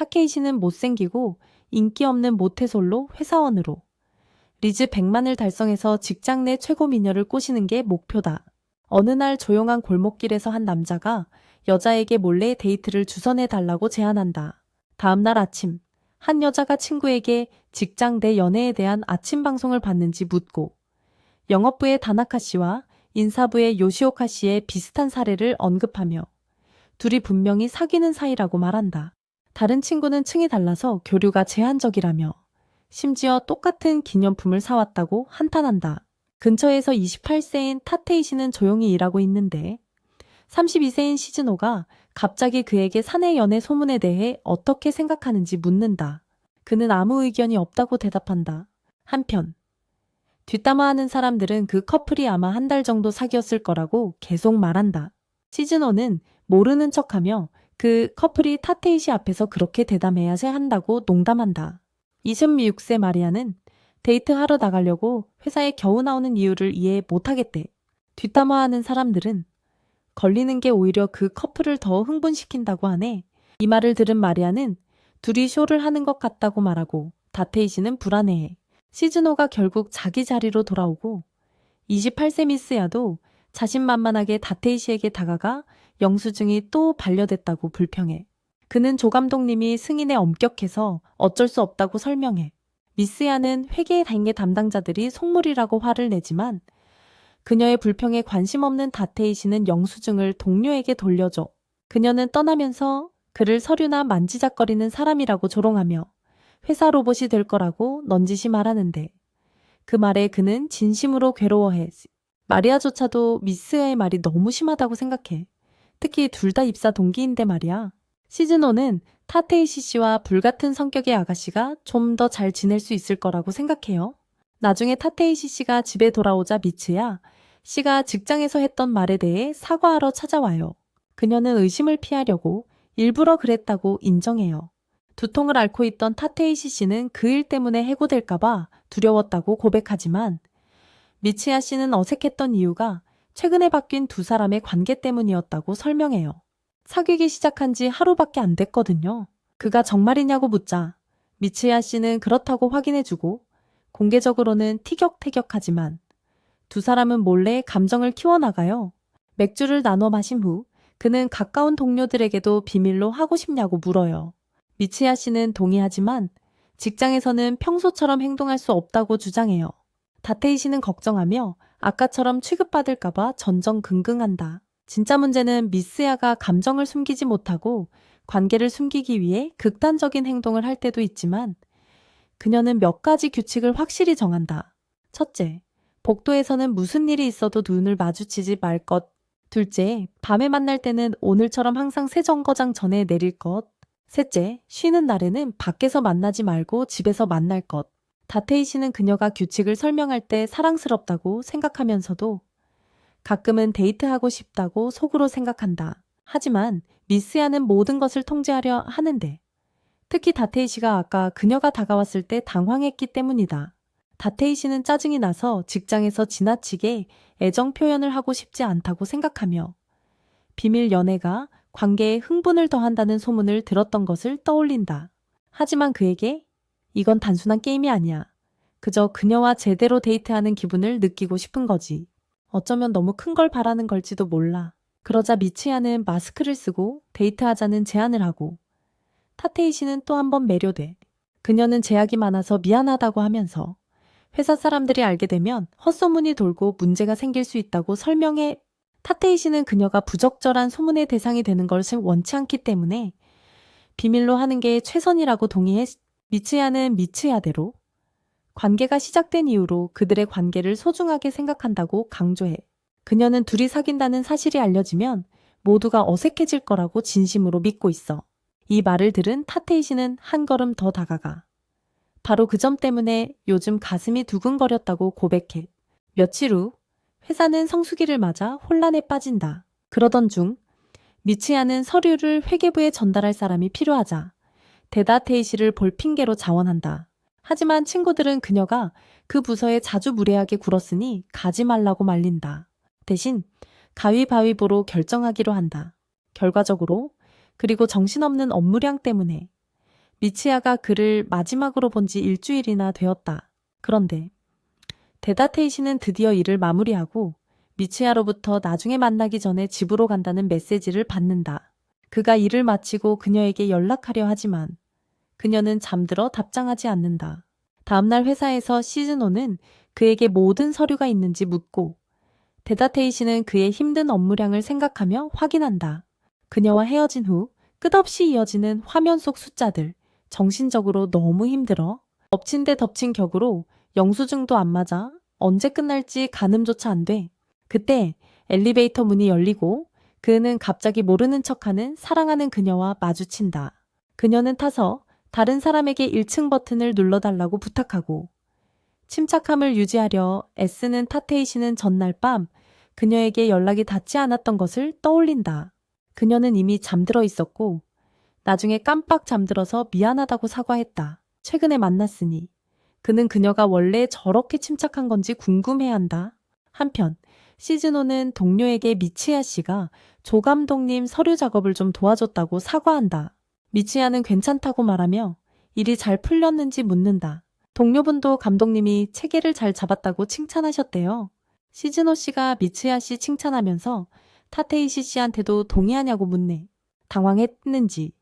타케이시는 못생기고 인기 없는 모태솔로 회사원으로 리즈 100만을 달성해서 직장 내 최고 미녀를 꼬시는 게 목표다. 어느 날 조용한 골목길에서 한 남자가 여자에게 몰래 데이트를 주선해 달라고 제안한다. 다음 날 아침, 한 여자가 친구에게 직장 내 연애에 대한 아침 방송을 봤는지 묻고 영업부의 다나카 씨와 인사부의 요시오카 씨의 비슷한 사례를 언급하며 둘이 분명히 사귀는 사이라고 말한다. 다른 친구는 층이 달라서 교류가 제한적이라며 심지어 똑같은 기념품을 사왔다고 한탄한다. 근처에서 28세인 타테이 씨는 조용히 일하고 있는데 32세인 시즈노가 갑자기 그에게 사내 연애 소문에 대해 어떻게 생각하는지 묻는다. 그는 아무 의견이 없다고 대답한다. 한편 뒷담화하는 사람들은 그 커플이 아마 한 달 정도 사귀었을 거라고 계속 말한다. 시즈노는 모르는 척하며 그 커플이 타테이 씨 앞에서 그렇게 대담해야 한다고 농담한다. 26세 마리아는 데이트하러 나가려고 회사에 겨우 나오는 이유를 이해 못하겠대. 뒷담화하는 사람들은 걸리는 게 오히려 그 커플을 더 흥분시킨다고 하네. 이 말을 들은 마리아는 둘이 쇼를 하는 것 같다고 말하고 다테이 씨는 불안해해. 시즈노가 결국 자기 자리로 돌아오고 28세 미스야도 자신만만하게 다테이 씨에게 다가가 영수증이 또 반려됐다고 불평해. 그는 조 감독님이 승인에 엄격해서 어쩔 수 없다고 설명해. 미스야는 회계 단계 담당자들이 속물이라고 화를 내지만 그녀의 불평에 관심 없는 다테이 씨는 영수증을 동료에게 돌려줘. 그녀는 떠나면서 그를 서류나 만지작거리는 사람이라고 조롱하며 회사 로봇이 될 거라고 넌지시 말하는데 그 말에 그는 진심으로 괴로워해. 마리아조차도 미스야의 말이 너무 심하다고 생각해. 특히 둘 다 입사 동기인데 말이야. 시즈노는 타테이시 씨와 불같은 성격의 아가씨가 좀 더 잘 지낼 수 있을 거라고 생각해요. 나중에 타테이시 씨가 집에 돌아오자 미츠야 씨가 직장에서 했던 말에 대해 사과하러 찾아와요. 그녀는 의심을 피하려고 일부러 그랬다고 인정해요. 두통을 앓고 있던 타테이시 씨는 그 일 때문에 해고될까봐 두려웠다고 고백하지만 미츠야 씨는 어색했던 이유가 최근에 바뀐 두 사람의 관계 때문이었다고 설명해요. 사귀기 시작한 지 하루밖에 안 됐거든요. 그가 정말이냐고 묻자 미츠야 씨는 그렇다고 확인해주고 공개적으로는 티격태격하지만 두 사람은 몰래 감정을 키워나가요. 맥주를 나눠 마신 후 그는 가까운 동료들에게도 비밀로 하고 싶냐고 물어요. 미츠야 씨는 동의하지만 직장에서는 평소처럼 행동할 수 없다고 주장해요. 다테이 씨는 걱정하며 아까처럼 취급받을까봐 전전긍긍한다. 진짜 문제는 미스야가 감정을 숨기지 못하고 관계를 숨기기 위해 극단적인 행동을 할 때도 있지만 그녀는 몇 가지 규칙을 확실히 정한다. 첫째, 복도에서는 무슨 일이 있어도 눈을 마주치지 말 것. 둘째, 밤에 만날 때는 오늘처럼 항상 새 정거장 전에 내릴 것. 셋째, 쉬는 날에는 밖에서 만나지 말고 집에서 만날 것. 다테이 씨는 그녀가 규칙을 설명할 때 사랑스럽다고 생각하면서도 가끔은 데이트하고 싶다고 속으로 생각한다. 하지만 미스야는 모든 것을 통제하려 하는데 특히 다테이 씨가 아까 그녀가 다가왔을 때 당황했기 때문이다. 다테이 씨는 짜증이 나서 직장에서 지나치게 애정 표현을 하고 싶지 않다고 생각하며 비밀 연애가 관계에 흥분을 더한다는 소문을 들었던 것을 떠올린다. 하지만 그에게 이건 단순한 게임이 아니야. 그저 그녀와 제대로 데이트하는 기분을 느끼고 싶은 거지. 어쩌면 너무 큰 걸 바라는 걸지도 몰라. 그러자 미츠야는 마스크를 쓰고 데이트하자는 제안을 하고 타테이 씨는 또 한 번 매료돼. 그녀는 제약이 많아서 미안하다고 하면서 회사 사람들이 알게 되면 헛소문이 돌고 문제가 생길 수 있다고 설명해. 타테이 씨는 그녀가 부적절한 소문의 대상이 되는 것을 원치 않기 때문에 비밀로 하는 게 최선이라고 동의해. 미츠야는 미츠야대로 관계가 시작된 이후로 그들의 관계를 소중하게 생각한다고 강조해. 그녀는 둘이 사귄다는 사실이 알려지면 모두가 어색해질 거라고 진심으로 믿고 있어. 이 말을 들은 타테이 씨는 한 걸음 더 다가가. 바로 그 점 때문에 요즘 가슴이 두근거렸다고 고백해. 며칠 후 회사는 성수기를 맞아 혼란에 빠진다. 그러던 중 미츠야는 서류를 회계부에 전달할 사람이 필요하자 데다테이 씨를 볼 핑계로 자원한다. 하지만 친구들은 그녀가 그 부서에 자주 무례하게 굴었으니 가지 말라고 말린다. 대신 가위바위보로 결정하기로 한다. 결과적으로 그리고 정신없는 업무량 때문에 미치야가 그를 마지막으로 본 지 일주일이나 되었다. 그런데 데다테이시는 드디어 일을 마무리하고 미치야로부터 나중에 만나기 전에 집으로 간다는 메시지를 받는다. 그가 일을 마치고 그녀에게 연락하려 하지만 그녀는 잠들어 답장하지 않는다. 다음날 회사에서 시즈노는 그에게 모든 서류가 있는지 묻고 데다테이시는 그의 힘든 업무량을 생각하며 확인한다. 그녀와 헤어진 후 끝없이 이어지는 화면 속 숫자들. 정신적으로 너무 힘들어. 엎친 데 덮친 격으로 영수증도 안 맞아. 언제 끝날지 가늠조차 안 돼. 그때 엘리베이터 문이 열리고 그는 갑자기 모르는 척하는 사랑하는 그녀와 마주친다. 그녀는 타서 다른 사람에게 1층 버튼을 눌러달라고 부탁하고 침착함을 유지하려 애쓰는 타테이시는 전날 밤 그녀에게 연락이 닿지 않았던 것을 떠올린다. 그녀는 이미 잠들어 있었고 나중에 깜빡 잠들어서 미안하다고 사과했다. 최근에 만났으니 그는 그녀가 원래 저렇게 침착한 건지 궁금해한다. 한편 시즈노는 동료에게 미치야 씨가 조 감독님 서류 작업을 좀 도와줬다고 사과한다. 미치야는 괜찮다고 말하며 일이 잘 풀렸는지 묻는다. 동료분도 감독님이 체계를 잘 잡았다고 칭찬하셨대요. 시즈노 씨가 미치야 씨 칭찬하면서 타테이시 씨한테도 동의하냐고 묻네. 당황했는지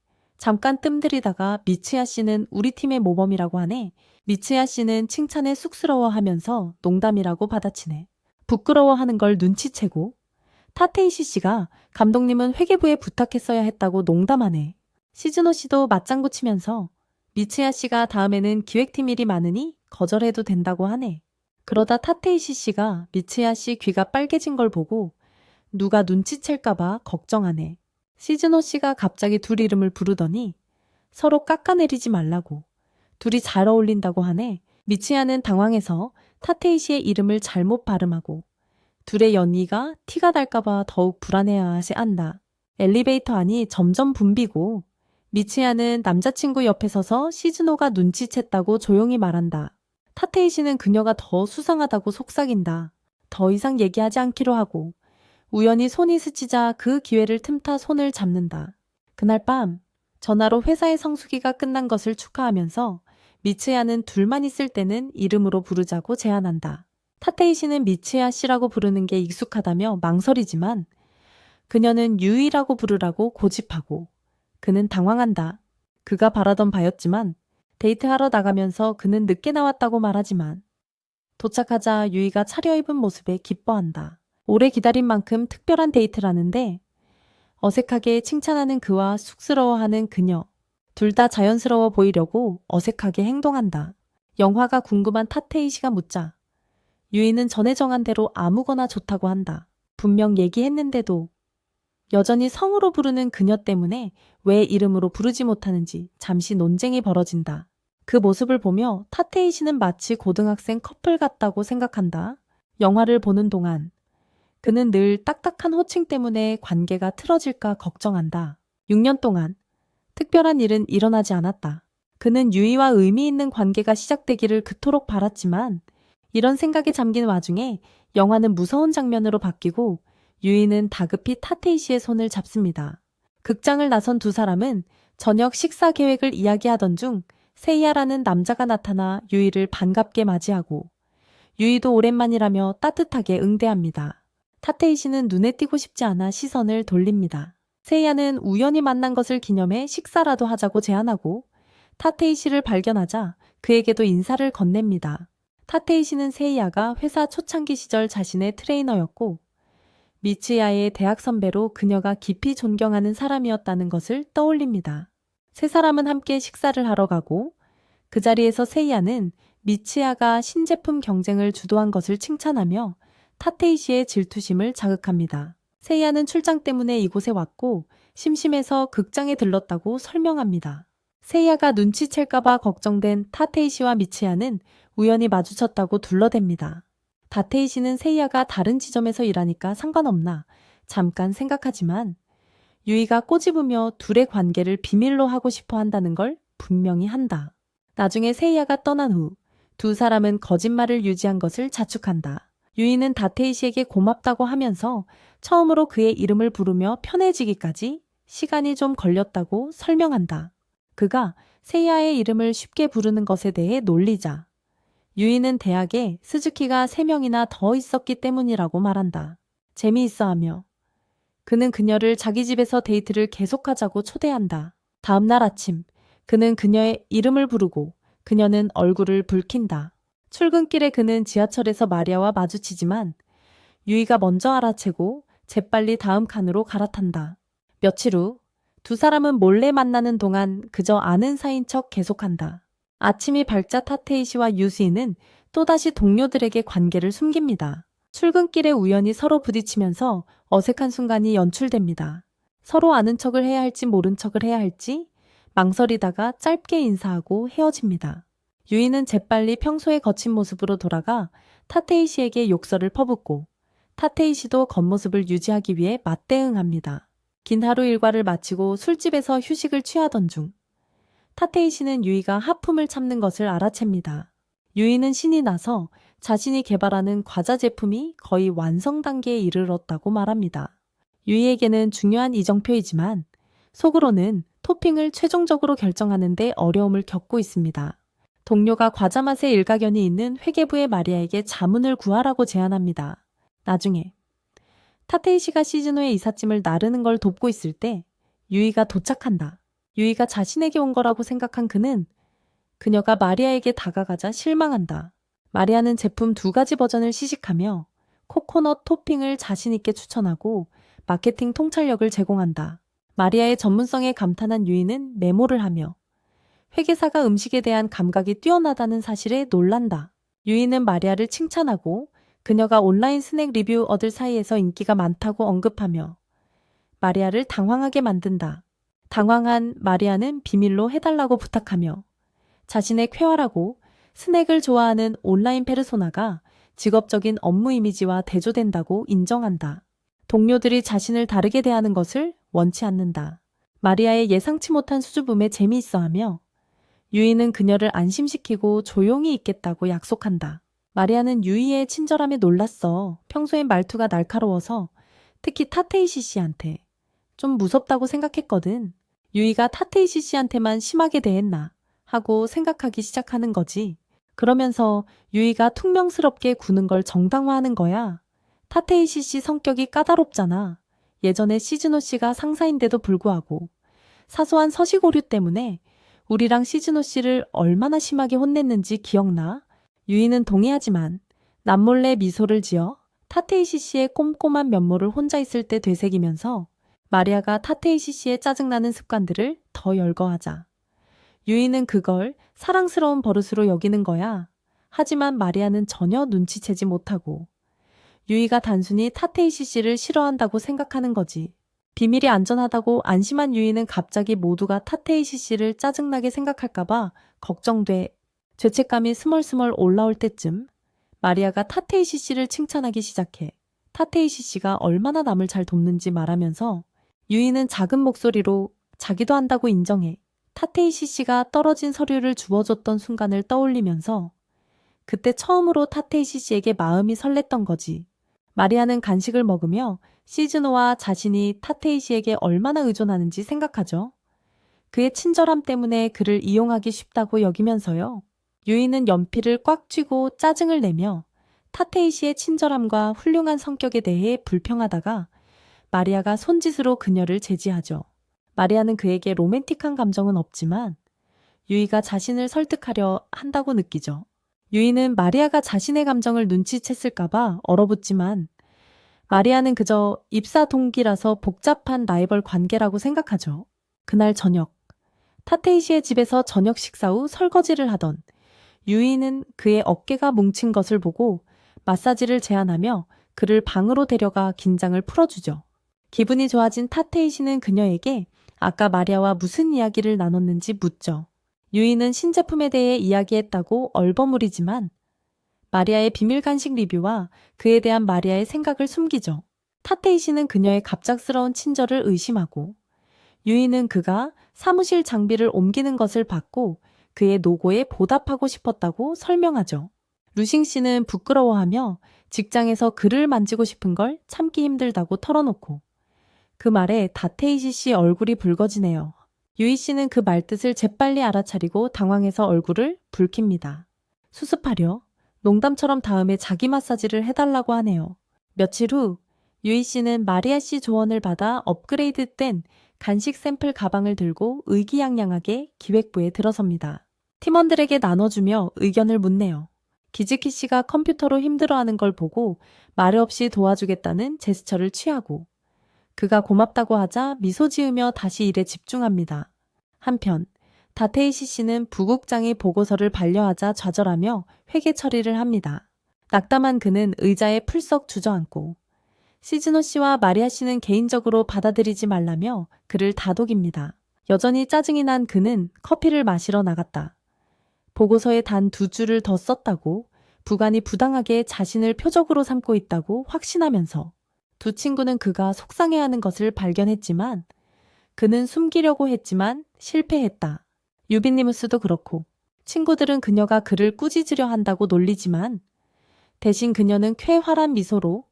잠깐 뜸들이다가 미치야 씨는 우리 팀의 모범이라고 하네. 미치야 씨는 칭찬에 쑥스러워하면서 농담이라고 받아치네. 부끄러워하는 걸 눈치채고 타테이시 씨가 감독님은 회계부에 부탁했어야 했다고 농담하네. 시즈노 씨도 맞장구 치면서 미치야 씨가 다음에는 기획팀 일이 많으니 거절해도 된다고 하네. 그러다 타테이시 씨가 미치야 씨 귀가 빨개진 걸 보고 누가 눈치챌까봐 걱정하네. 시즈노 씨가 갑자기 둘 이름을 부르더니 서로 깎아내리지 말라고. 둘이 잘 어울린다고 하네. 미치야는 당황해서 타테이시의 이름을 잘못 발음하고 둘의 연희가 티가 날까봐 더욱 불안해하시 한다. 엘리베이터 안이 점점 붐비고 미치야는 남자친구 옆에 서서 시즈노가 눈치챘다고 조용히 말한다. 타테이시는 그녀가 더 수상하다고 속삭인다. 더 이상 얘기하지 않기로 하고 우연히 손이 스치자 그 기회를 틈타 손을 잡는다. 그날 밤 전화로 회사의 성수기가 끝난 것을 축하하면서 미치야는 둘만 있을 때는 이름으로 부르자고 제안한다. 타테이시는 미치야 씨라고 부르는 게 익숙하다며 망설이지만 그녀는 유이라고 부르라고 고집하고 그는 당황한다. 그가 바라던 바였지만 데이트하러 나가면서 그는 늦게 나왔다고 말하지만 도착하자 유이가 차려입은 모습에 기뻐한다. 오래 기다린 만큼 특별한 데이트라는데 어색하게 칭찬하는 그와 쑥스러워하는 그녀. 둘 다 자연스러워 보이려고 어색하게 행동한다. 영화가 궁금한 타테이시가 묻자 유이는 전에 정한 대로 아무거나 좋다고 한다. 분명 얘기했는데도 여전히 성으로 부르는 그녀 때문에 왜 이름으로 부르지 못하는지 잠시 논쟁이 벌어진다. 그 모습을 보며 타테이시는 마치 고등학생 커플 같다고 생각한다. 영화를 보는 동안 그는 늘 딱딱한 호칭 때문에 관계가 틀어질까 걱정한다. 6년 동안 특별한 일은 일어나지 않았다. 그는 유이와 의미 있는 관계가 시작되기를 그토록 바랐지만 이런 생각에 잠긴 와중에 영화는 무서운 장면으로 바뀌고 유이는 다급히 타테이시의 손을 잡습니다. 극장을 나선 두 사람은 저녁 식사 계획을 이야기하던 중 세이야라는 남자가 나타나 유이를 반갑게 맞이하고 유이도 오랜만이라며 따뜻하게 응대합니다. 타테이시는 눈에 띄고 싶지 않아 시선을 돌립니다. 세이야는 우연히 만난 것을 기념해 식사라도 하자고 제안하고 타테이시를 발견하자 그에게도 인사를 건넵니다. 타테이시는 세이야가 회사 초창기 시절 자신의 트레이너였고 미치야의 대학 선배로 그녀가 깊이 존경하는 사람이었다는 것을 떠올립니다. 세 사람은 함께 식사를 하러 가고 그 자리에서 세이야는 미치야가 신제품 경쟁을 주도한 것을 칭찬하며 타테이시의 질투심을 자극합니다. 세이야는 출장 때문에 이곳에 왔고 심심해서 극장에 들렀다고 설명합니다. 세이야가 눈치챌까봐 걱정된 타테이시와 미치야는 우연히 마주쳤다고 둘러댑니다. 타테이시는 세이야가 다른 지점에서 일하니까 상관없나 잠깐 생각하지만 유이가 꼬집으며 둘의 관계를 비밀로 하고 싶어 한다는 걸 분명히 한다. 나중에 세이야가 떠난 후 두 사람은 거짓말을 유지한 것을 자축한다. 유이는 타테이시에게 고맙다고 하면서 처음으로 그의 이름을 부르며 편해지기까지 시간이 좀 걸렸다고 설명한다. 그가 세이아의 이름을 쉽게 부르는 것에 대해 놀리자 유이는 대학에 스즈키가 3명이나 더 있었기 때문이라고 말한다. 재미있어하며 그는 그녀를 자기 집에서 데이트를 계속하자고 초대한다. 다음 날 아침 그는 그녀의 이름을 부르고 그녀는 얼굴을 붉힌다. 출근길에 그는 지하철에서 마리아와 마주치지만 유이가 먼저 알아채고 재빨리 다음 칸으로 갈아탄다. 며칠 후 두 사람은 몰래 만나는 동안 그저 아는 사이인 척 계속한다. 아침이 밝자 타테이시와 유수이는 또다시 동료들에게 관계를 숨깁니다. 출근길에 우연히 서로 부딪히면서 어색한 순간이 연출됩니다. 서로 아는 척을 해야 할지 모른 척을 해야 할지 망설이다가 짧게 인사하고 헤어집니다. 유이는 재빨리 평소의 거친 모습으로 돌아가 타테이시에게 욕설을 퍼붓고 타테이시도 겉모습을 유지하기 위해 맞대응합니다. 긴 하루 일과를 마치고 술집에서 휴식을 취하던 중 타테이시는 유이가 하품을 참는 것을 알아챕니다. 유이는 신이 나서 자신이 개발하는 과자 제품이 거의 완성 단계에 이르렀다고 말합니다. 유이에게는 중요한 이정표이지만 속으로는 토핑을 최종적으로 결정하는 데 어려움을 겪고 있습니다. 동료가 과자 맛에 일가견이 있는 회계부의 마리아에게 자문을 구하라고 제안합니다. 나중에 타테이시가 시즈노의 이삿짐을 나르는 걸 돕고 있을 때 유이가 도착한다. 유이가 자신에게 온 거라고 생각한 그는 그녀가 마리아에게 다가가자 실망한다. 마리아는 제품 2가지 버전을 시식하며 코코넛 토핑을 자신있게 추천하고 마케팅 통찰력을 제공한다. 마리아의 전문성에 감탄한 유이는 메모를 하며 회계사가 음식에 대한 감각이 뛰어나다는 사실에 놀란다. 유이는 마리아를 칭찬하고 그녀가 온라인 스낵 리뷰어들 사이에서 인기가 많다고 언급하며 마리아를 당황하게 만든다. 당황한 마리아는 비밀로 해달라고 부탁하며 자신의 쾌활하고 스낵을 좋아하는 온라인 페르소나가 직업적인 업무 이미지와 대조된다고 인정한다. 동료들이 자신을 다르게 대하는 것을 원치 않는다. 마리아의 예상치 못한 수줍음에 재미있어하며 유이는 그녀를 안심시키고 조용히 있겠다고 약속한다. 마리아는 유이의 친절함에 놀랐어. 평소엔 말투가 날카로워서 특히 타테이시 씨한테 좀 무섭다고 생각했거든. 유이가 타테이시 씨한테만 심하게 대했나 하고 생각하기 시작하는 거지. 그러면서 유이가 퉁명스럽게 구는 걸 정당화하는 거야. 타테이시 씨 성격이 까다롭잖아. 예전에 시즈노 씨가 상사인데도 불구하고 사소한 서식오류 때문에 우리랑 시즈노 씨를 얼마나 심하게 혼냈는지 기억나? 유이는 동의하지만 남몰래 미소를 지어 타테이시 씨의 꼼꼼한 면모를 혼자 있을 때 되새기면서 마리아가 타테이시 씨의 짜증나는 습관들을 더 열거하자. 유이는 그걸 사랑스러운 버릇으로 여기는 거야. 하지만 마리아는 전혀 눈치채지 못하고 유이가 단순히 타테이시 씨를 싫어한다고 생각하는 거지. 비밀이 안전하다고 안심한 유이는 갑자기 모두가 타테이시 씨를 짜증나게 생각할까봐 걱정돼. 죄책감이 스멀스멀 올라올 때쯤 마리아가 타테이시 씨를 칭찬하기 시작해. 타테이시 씨가 얼마나 남을 잘 돕는지 말하면서 유이는 작은 목소리로 자기도 한다고 인정해. 타테이시 씨가 떨어진 서류를 주워줬던 순간을 떠올리면서 그때 처음으로 타테이시 씨에게 마음이 설렜던 거지. 마리아는 간식을 먹으며 시즈노와 자신이 타테이시에게 얼마나 의존하는지 생각하죠. 그의 친절함 때문에 그를 이용하기 쉽다고 여기면서요. 유이는 연필을 꽉 쥐고 짜증을 내며 타테이시의 친절함과 훌륭한 성격에 대해 불평하다가 마리아가 손짓으로 그녀를 제지하죠. 마리아는 그에게 로맨틱한 감정은 없지만 유이가 자신을 설득하려 한다고 느끼죠. 유이는 마리아가 자신의 감정을 눈치챘을까봐 얼어붙지만 마리아는 그저 입사 동기라서 복잡한 라이벌 관계라고 생각하죠. 그날 저녁, 타테이시의 집에서 저녁 식사 후 설거지를 하던 유이는 그의 어깨가 뭉친 것을 보고 마사지를 제안하며 그를 방으로 데려가 긴장을 풀어주죠. 기분이 좋아진 타테이시는 그녀에게 아까 마리아와 무슨 이야기를 나눴는지 묻죠. 유이는 신제품에 대해 이야기했다고 얼버무리지만 마리아의 비밀 간식 리뷰와 그에 대한 마리아의 생각을 숨기죠. 타테이시는 그녀의 갑작스러운 친절을 의심하고 유이는 그가 사무실 장비를 옮기는 것을 받고 그의 노고에 보답하고 싶었다고 설명하죠. 루싱 씨는 부끄러워하며 직장에서 그를 만지고 싶은 걸 참기 힘들다고 털어놓고 그 말에 타테이시 씨 얼굴이 붉어지네요. 유이 씨는 그 말뜻을 재빨리 알아차리고 당황해서 얼굴을 붉힙니다. 수습하려 농담처럼 다음에 자기 마사지를 해달라고 하네요. 며칠 후 유이 씨는 마리아 씨 조언을 받아 업그레이드된 간식 샘플 가방을 들고 의기양양하게 기획부에 들어섭니다. 팀원들에게 나눠주며 의견을 묻네요. 기즈키 씨가 컴퓨터로 힘들어하는 걸 보고 말 없이 도와주겠다는 제스처를 취하고 그가 고맙다고 하자 미소 지으며 다시 일에 집중합니다. 한편 다테이시 씨는 부국장이 보고서를 반려하자 좌절하며 회계 처리를 합니다. 낙담한 그는 의자에 풀썩 주저앉고 시즈노 씨와 마리아 씨는 개인적으로 받아들이지 말라며 그를 다독입니다. 여전히 짜증이 난 그는 커피를 마시러 나갔다. 보고서에 단 2줄을 더 썼다고 부관이 부당하게 자신을 표적으로 삼고 있다고 확신하면서 두 친구는 그가 속상해하는 것을 발견했지만 그는 숨기려고 했지만 실패했다. 유비니무스도 그렇고 친구들은 그녀가 그를 꾸짖으려 한다고 놀리지만 대신 그녀는 쾌활한 미소로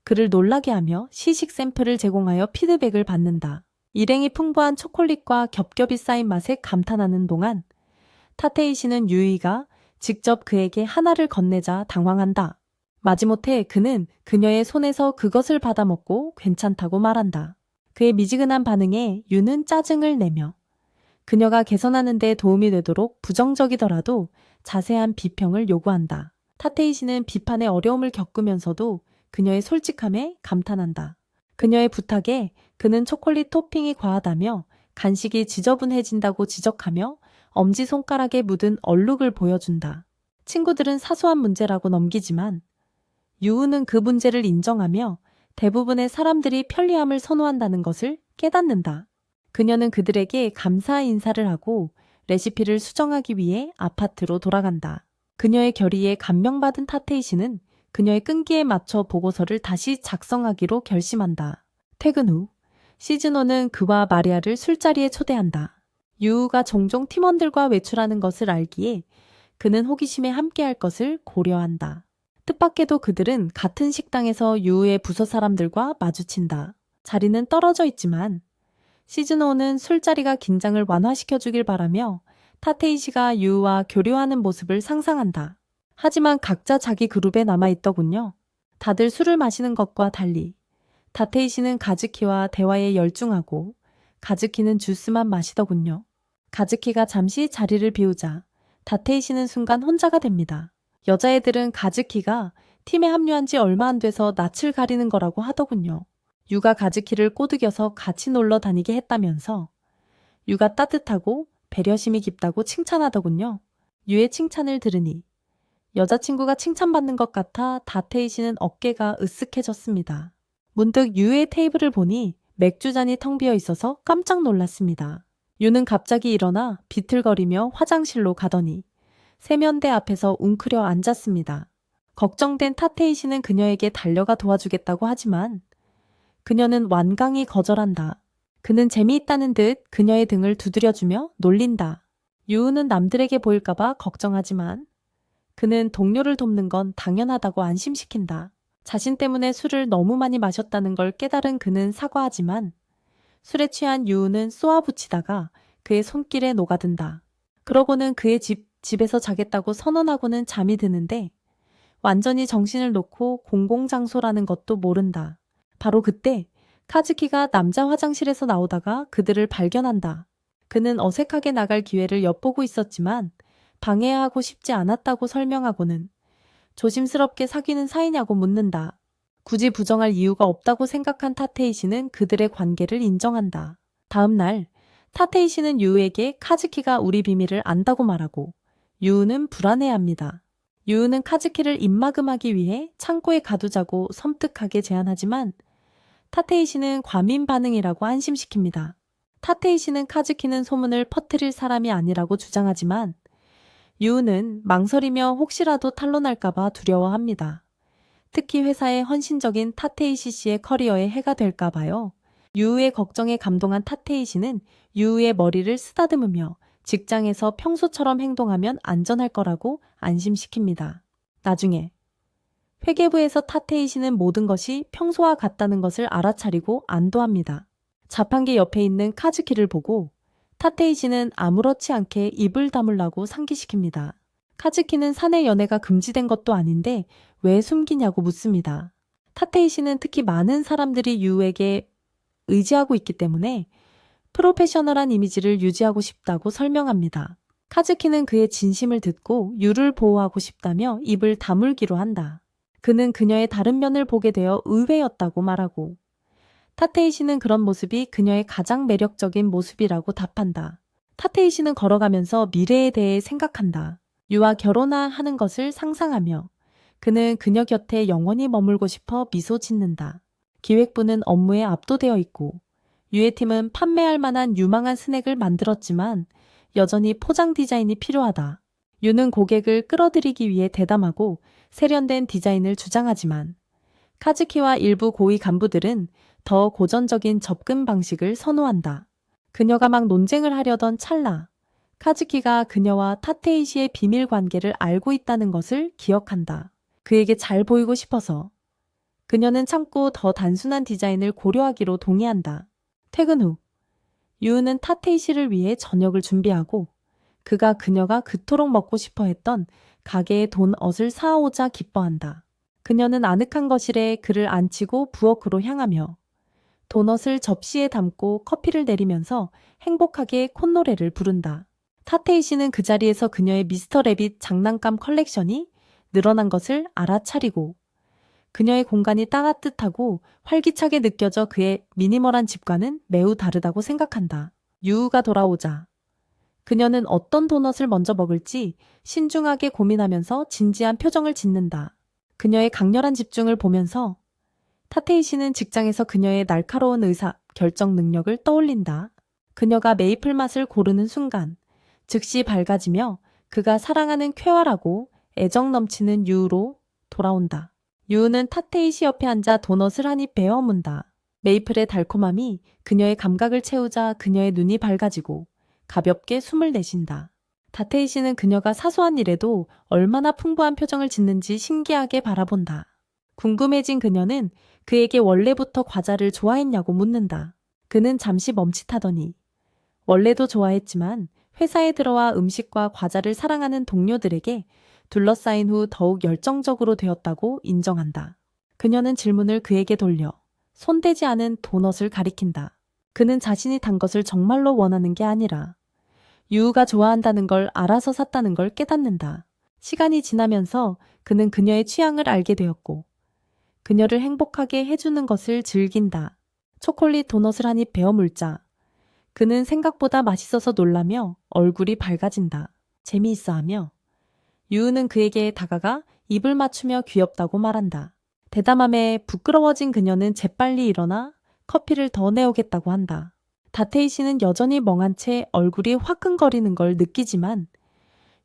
그를 놀라게 하며 시식 샘플을 제공하여 피드백을 받는다. 일행이 풍부한 초콜릿과 겹겹이 쌓인 맛에 감탄하는 동안 타테이 씨는 유이가 직접 그에게 하나를 건네자 당황한다. 마지못해 그는 그녀의 손에서 그것을 받아먹고 괜찮다고 말한다. 그의 미지근한 반응에 유는 짜증을 내며 그녀가 개선하는 데 도움이 되도록 부정적이더라도 자세한 비평을 요구한다. 타테이 씨는 비판의 어려움을 겪으면서도 그녀의 솔직함에 감탄한다. 그녀의 부탁에 그는 초콜릿 토핑이 과하다며 간식이 지저분해진다고 지적하며 엄지손가락에 묻은 얼룩을 보여준다. 친구들은 사소한 문제라고 넘기지만 유우는 그 문제를 인정하며 대부분의 사람들이 편리함을 선호한다는 것을 깨닫는다. 그녀는 그들에게 감사 인사를 하고 레시피를 수정하기 위해 아파트로 돌아간다. 그녀의 결의에 감명받은 타테이 씨는 그녀의 끈기에 맞춰 보고서를 다시 작성하기로 결심한다. 퇴근 후 시즈노는 그와 마리아를 술자리에 초대한다. 유우가 종종 팀원들과 외출하는 것을 알기에 그는 호기심에 함께할 것을 고려한다. 뜻밖에도 그들은 같은 식당에서 유우의 부서 사람들과 마주친다. 자리는 떨어져 있지만 시즈노는 술자리가 긴장을 완화시켜주길 바라며 타테이시가 유우와 교류하는 모습을 상상한다. 하지만 각자 자기 그룹에 남아있더군요. 다들 술을 마시는 것과 달리 다테이시는 가즈키와 대화에 열중하고 가즈키는 주스만 마시더군요. 가즈키가 잠시 자리를 비우자 다테이시는 순간 혼자가 됩니다. 여자애들은 가즈키가 팀에 합류한 지 얼마 안 돼서 낯을 가리는 거라고 하더군요. 유가 가즈키를 꼬드겨서 같이 놀러 다니게 했다면서 유가 따뜻하고 배려심이 깊다고 칭찬하더군요. 유의 칭찬을 들으니 여자친구가 칭찬받는 것 같아 다테이시는 어깨가 으쓱해졌습니다. 문득 유의 테이블을 보니 맥주잔이 텅 비어 있어서 깜짝 놀랐습니다. 유는 갑자기 일어나 비틀거리며 화장실로 가더니 세면대 앞에서 웅크려 앉았습니다. 걱정된 타테이시는 그녀에게 달려가 도와주겠다고 하지만 그녀는 완강히 거절한다. 그는 재미있다는 듯 그녀의 등을 두드려주며 놀린다. 유우는 남들에게 보일까봐 걱정하지만 그는 동료를 돕는 건 당연하다고 안심시킨다. 자신 때문에 술을 너무 많이 마셨다는 걸 깨달은 그는 사과하지만 술에 취한 유우는 쏘아붙이다가 그의 손길에 녹아든다. 그러고는 그의 집에서 자겠다고 선언하고는 잠이 드는데 완전히 정신을 놓고 공공장소라는 것도 모른다. 바로 그때 카즈키가 남자 화장실에서 나오다가 그들을 발견한다. 그는 어색하게 나갈 기회를 엿보고 있었지만 방해하고 싶지 않았다고 설명하고는 조심스럽게 사귀는 사이냐고 묻는다. 굳이 부정할 이유가 없다고 생각한 타테이시는 그들의 관계를 인정한다. 다음 날 타테이시는 유우에게 카즈키가 우리 비밀을 안다고 말하고 유우는 불안해합니다. 유우는 카즈키를 입막음하기 위해 창고에 가두자고 섬뜩하게 제안하지만 타테이시는 과민 반응이라고 안심시킵니다. 타테이시는 카즈키는 소문을 퍼뜨릴 사람이 아니라고 주장하지만 유우는 망설이며 혹시라도 탄로날까봐 두려워합니다. 특히 회사의 헌신적인 타테이시 씨의 커리어에 해가 될까봐요. 유우의 걱정에 감동한 타테이시는 유우의 머리를 쓰다듬으며 직장에서 평소처럼 행동하면 안전할 거라고 안심시킵니다. 나중에 회계부에서 타테이시는 모든 것이 평소와 같다는 것을 알아차리고 안도합니다. 자판기 옆에 있는 카즈키를 보고 타테이 씨는 아무렇지 않게 입을 다물라고 상기시킵니다. 카즈키는 사내 연애가 금지된 것도 아닌데 왜 숨기냐고 묻습니다. 타테이 씨는 특히 많은 사람들이 유에게 의지하고 있기 때문에 프로페셔널한 이미지를 유지하고 싶다고 설명합니다. 카즈키는 그의 진심을 듣고 유를 보호하고 싶다며 입을 다물기로 한다. 그는 그녀의 다른 면을 보게 되어 의외였다고 말하고, 타테이 씨는 그런 모습이 그녀의 가장 매력적인 모습이라고 답한다. 타테이 씨는 걸어가면서 미래에 대해 생각한다. 유와 결혼하는 것을 상상하며 그는 그녀 곁에 영원히 머물고 싶어 미소 짓는다. 기획부는 업무에 압도되어 있고 유의 팀은 판매할 만한 유망한 스낵을 만들었지만 여전히 포장 디자인이 필요하다. 유는 고객을 끌어들이기 위해 대담하고 세련된 디자인을 주장하지만 카즈키와 일부 고위 간부들은 더 고전적인 접근 방식을 선호한다. 그녀가 막 논쟁을 하려던 찰나, 카즈키가 그녀와 타테이 씨의 비밀 관계를 알고 있다는 것을 기억한다. 그에게 잘 보이고 싶어서 그녀는 참고 더 단순한 디자인을 고려하기로 동의한다. 퇴근 후 유우는 타테이 씨를 위해 저녁을 준비하고 그녀가 그토록 먹고 싶어 했던 가게의 돈엇을 사오자 기뻐한다. 그녀는 아늑한 거실에 그를 앉히고 부엌으로 향하며 도넛을 접시에 담고 커피를 내리면서 행복하게 콧노래를 부른다. 타테이 씨는 그 자리에서 그녀의 미스터 래빗 장난감 컬렉션이 늘어난 것을 알아차리고 그녀의 공간이 따뜻하고 활기차게 느껴져 그의 미니멀한 집과는 매우 다르다고 생각한다. 유우가 돌아오자 그녀는 어떤 도넛을 먼저 먹을지 신중하게 고민하면서 진지한 표정을 짓는다. 그녀의 강렬한 집중을 보면서 타테이 씨는 직장에서 그녀의 날카로운 결정 능력을 떠올린다. 그녀가 메이플 맛을 고르는 순간 즉시 밝아지며 그가 사랑하는 쾌활하고 애정 넘치는 유우로 돌아온다. 유우는 타테이 씨 옆에 앉아 도넛을 한 입 베어 문다. 메이플의 달콤함이 그녀의 감각을 채우자 그녀의 눈이 밝아지고 가볍게 숨을 내쉰다. 타테이 씨는 그녀가 사소한 일에도 얼마나 풍부한 표정을 짓는지 신기하게 바라본다. 궁금해진 그녀는 그에게 원래부터 과자를 좋아했냐고 묻는다. 그는 잠시 멈칫하더니 원래도 좋아했지만 회사에 들어와 음식과 과자를 사랑하는 동료들에게 둘러싸인 후 더욱 열정적으로 되었다고 인정한다. 그녀는 질문을 그에게 돌려 손대지 않은 도넛을 가리킨다. 그는 자신이 단 것을 정말로 원하는 게 아니라 유우가 좋아한다는 걸 알아서 샀다는 걸 깨닫는다. 시간이 지나면서 그는 그녀의 취향을 알게 되었고 그녀를 행복하게 해주는 것을 즐긴다. 초콜릿 도넛을 한 입 베어 물자 그는 생각보다 맛있어서 놀라며 얼굴이 밝아진다. 재미있어하며 유우는 그에게 다가가 입을 맞추며 귀엽다고 말한다. 대담함에 부끄러워진 그녀는 재빨리 일어나 커피를 더 내오겠다고 한다. 다테이 씨는 여전히 멍한 채 얼굴이 화끈거리는 걸 느끼지만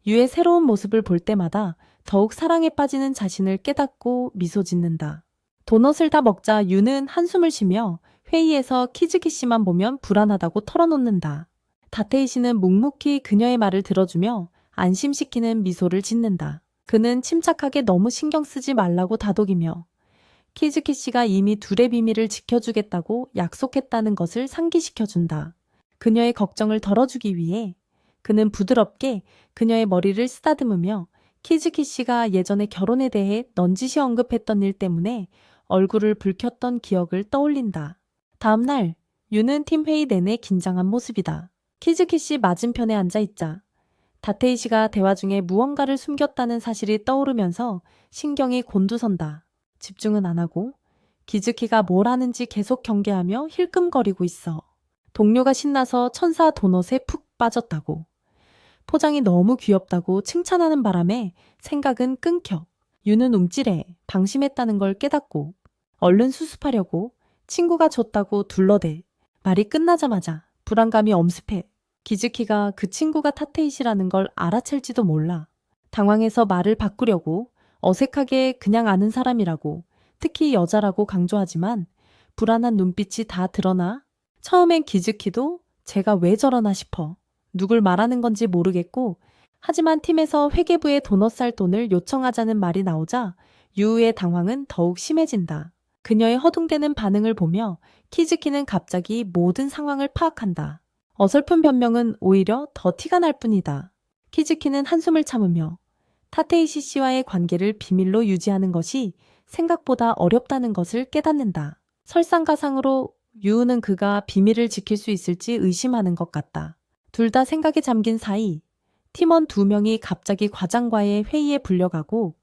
유의 새로운 모습을 볼 때마다 더욱 사랑에 빠지는 자신을 깨닫고 미소 짓는다. 도넛을 다 먹자 유는 한숨을 쉬며 회의에서 키즈키 씨만 보면 불안하다고 털어놓는다. 다테이 씨는 묵묵히 그녀의 말을 들어주며 안심시키는 미소를 짓는다. 그는 침착하게 너무 신경 쓰지 말라고 다독이며 키즈키 씨가 이미 둘의 비밀을 지켜주겠다고 약속했다는 것을 상기시켜준다. 그녀의 걱정을 덜어주기 위해 그는 부드럽게 그녀의 머리를 쓰다듬으며 키즈키 씨가 예전에 결혼에 대해 넌지시 언급했던 일 때문에 얼굴을 붉혔던 기억을 떠올린다. 다음 날 유는 팀 회의 내내 긴장한 모습이다. 키즈키 씨 맞은편에 앉아있자 다테이 씨가 대화 중에 무언가를 숨겼다는 사실이 떠오르면서 신경이 곤두선다. 집중은 안 하고 키즈키가 뭘 하는지 계속 경계하며 힐끔거리고 있어. 동료가 신나서 천사 도넛에 푹 빠졌다고. 포장이 너무 귀엽다고 칭찬하는 바람에 생각은 끊겨. 유는 움찔해 방심했다는 걸 깨닫고 얼른 수습하려고 친구가 줬다고 둘러대. 말이 끝나자마자 불안감이 엄습해. 기즈키가 그 친구가 타테이 씨라는 걸 알아챌지도 몰라. 당황해서 말을 바꾸려고 어색하게 그냥 아는 사람이라고 특히 여자라고 강조하지만 불안한 눈빛이 다 드러나 처음엔 기즈키도 제가 왜 저러나 싶어. 누굴 말하는 건지 모르겠고 하지만 팀에서 회계부에 도넛 살 돈을 요청하자는 말이 나오자 유우의 당황은 더욱 심해진다. 그녀의 허둥대는 반응을 보며 키즈키는 갑자기 모든 상황을 파악한다. 어설픈 변명은 오히려 더 티가 날 뿐이다. 키즈키는 한숨을 참으며 타테이시 씨와의 관계를 비밀로 유지하는 것이 생각보다 어렵다는 것을 깨닫는다. 설상가상으로 유우는 그가 비밀을 지킬 수 있을지 의심하는 것 같다. 둘 다 생각에 잠긴 사이 팀원 2명이 갑자기 과장과의 회의에 불려가고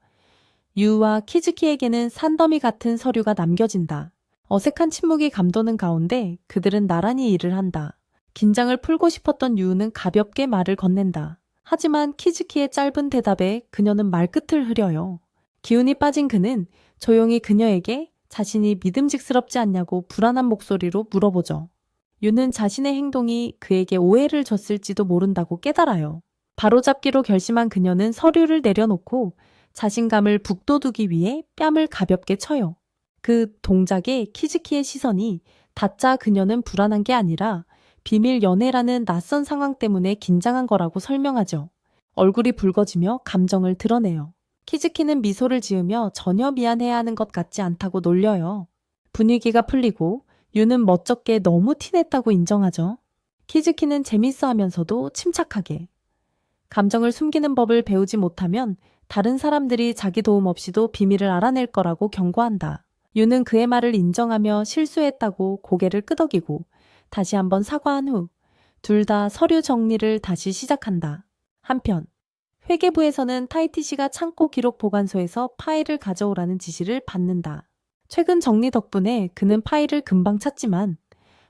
유우와 키즈키에게는 산더미 같은 서류가 남겨진다. 어색한 침묵이 감도는 가운데 그들은 나란히 일을 한다. 긴장을 풀고 싶었던 유우는 가볍게 말을 건넨다. 하지만 키즈키의 짧은 대답에 그녀는 말끝을 흐려요. 기운이 빠진 그는 조용히 그녀에게 자신이 믿음직스럽지 않냐고 불안한 목소리로 물어보죠. 유는 자신의 행동이 그에게 오해를 줬을지도 모른다고 깨달아요. 바로잡기로 결심한 그녀는 서류를 내려놓고 자신감을 북돋우기 위해 뺨을 가볍게 쳐요. 그 동작에 키즈키의 시선이 닿자 그녀는 불안한 게 아니라 비밀 연애라는 낯선 상황 때문에 긴장한 거라고 설명하죠. 얼굴이 붉어지며 감정을 드러내요. 키즈키는 미소를 지으며 전혀 미안해야 하는 것 같지 않다고 놀려요. 분위기가 풀리고 유는 멋쩍게 너무 티냈다고 인정하죠. 키즈키는 재밌어 하면서도 침착하게. 감정을 숨기는 법을 배우지 못하면 다른 사람들이 자기 도움 없이도 비밀을 알아낼 거라고 경고한다. 유는 그의 말을 인정하며 실수했다고 고개를 끄덕이고 다시 한번 사과한 후 둘 다 서류 정리를 다시 시작한다. 한편 회계부에서는 타이티 씨가 창고 기록 보관소에서 파일을 가져오라는 지시를 받는다. 최근 정리 덕분에 그는 파일을 금방 찾지만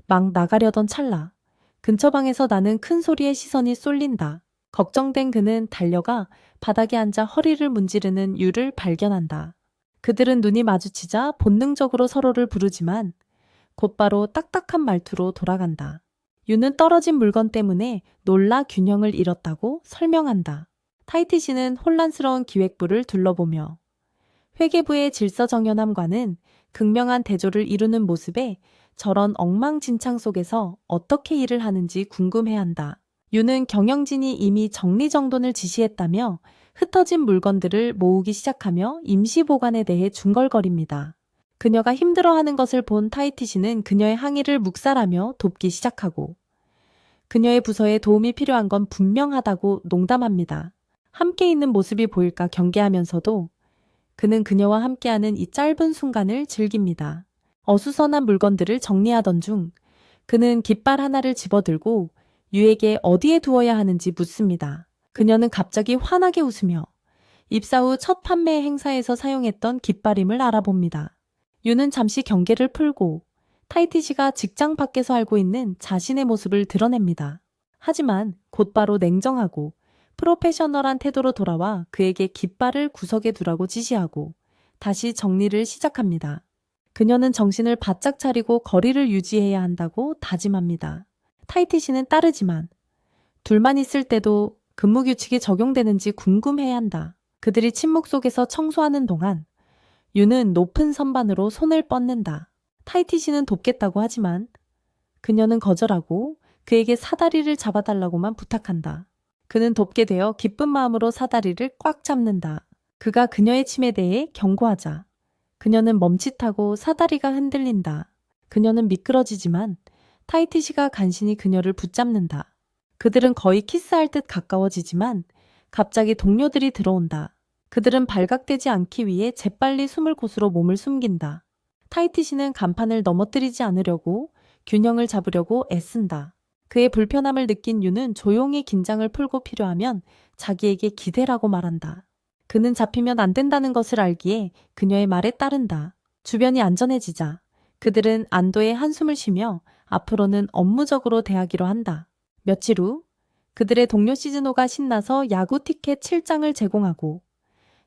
막 나가려던 찰나 근처 방에서 나는 큰 소리에 시선이 쏠린다. 걱정된 그는 달려가 바닥에 앉아 허리를 문지르는 유를 발견한다. 그들은 눈이 마주치자 본능적으로 서로를 부르지만 곧바로 딱딱한 말투로 돌아간다. 유는 떨어진 물건 때문에 놀라 균형을 잃었다고 설명한다. 타이티 씨는 혼란스러운 기획부를 둘러보며 회계부의 질서정연함과는 극명한 대조를 이루는 모습에 저런 엉망진창 속에서 어떻게 일을 하는지 궁금해한다. 유는 경영진이 이미 정리정돈을 지시했다며 흩어진 물건들을 모으기 시작하며 임시 보관에 대해 중얼거립니다. 그녀가 힘들어하는 것을 본 타이티 씨는 그녀의 항의를 묵살하며 돕기 시작하고 그녀의 부서에 도움이 필요한 건 분명하다고 농담합니다. 함께 있는 모습이 보일까 경계하면서도 그는 그녀와 함께하는 이 짧은 순간을 즐깁니다. 어수선한 물건들을 정리하던 중 그는 깃발 하나를 집어들고 유에게 어디에 두어야 하는지 묻습니다. 그녀는 갑자기 환하게 웃으며 입사 후 첫 판매 행사에서 사용했던 깃발임을 알아봅니다. 유는 잠시 경계를 풀고 타이티 씨가 직장 밖에서 알고 있는 자신의 모습을 드러냅니다. 하지만 곧바로 냉정하고 프로페셔널한 태도로 돌아와 그에게 깃발을 구석에 두라고 지시하고 다시 정리를 시작합니다. 그녀는 정신을 바짝 차리고 거리를 유지해야 한다고 다짐합니다. 타이티 씨는 따르지만 둘만 있을 때도 근무 규칙이 적용되는지 궁금해야 한다. 그들이 침묵 속에서 청소하는 동안 유는 높은 선반으로 손을 뻗는다. 타이티 씨는 돕겠다고 하지만 그녀는 거절하고 그에게 사다리를 잡아달라고만 부탁한다. 그는 돕게 되어 기쁜 마음으로 사다리를 꽉 잡는다. 그가 그녀의 침에 대해 경고하자 그녀는 멈칫하고 사다리가 흔들린다. 그녀는 미끄러지지만 타이티 씨가 간신히 그녀를 붙잡는다. 그들은 거의 키스할 듯 가까워지지만 갑자기 동료들이 들어온다. 그들은 발각되지 않기 위해 재빨리 숨을 곳으로 몸을 숨긴다. 타이티 씨는 간판을 넘어뜨리지 않으려고 균형을 잡으려고 애쓴다. 그의 불편함을 느낀 유는 조용히 긴장을 풀고 필요하면 자기에게 기대라고 말한다. 그는 잡히면 안 된다는 것을 알기에 그녀의 말에 따른다. 주변이 안전해지자 그들은 안도의 한숨을 쉬며 앞으로는 업무적으로 대하기로 한다. 며칠 후 그들의 동료 시즈노가 신나서 야구 티켓 7장을 제공하고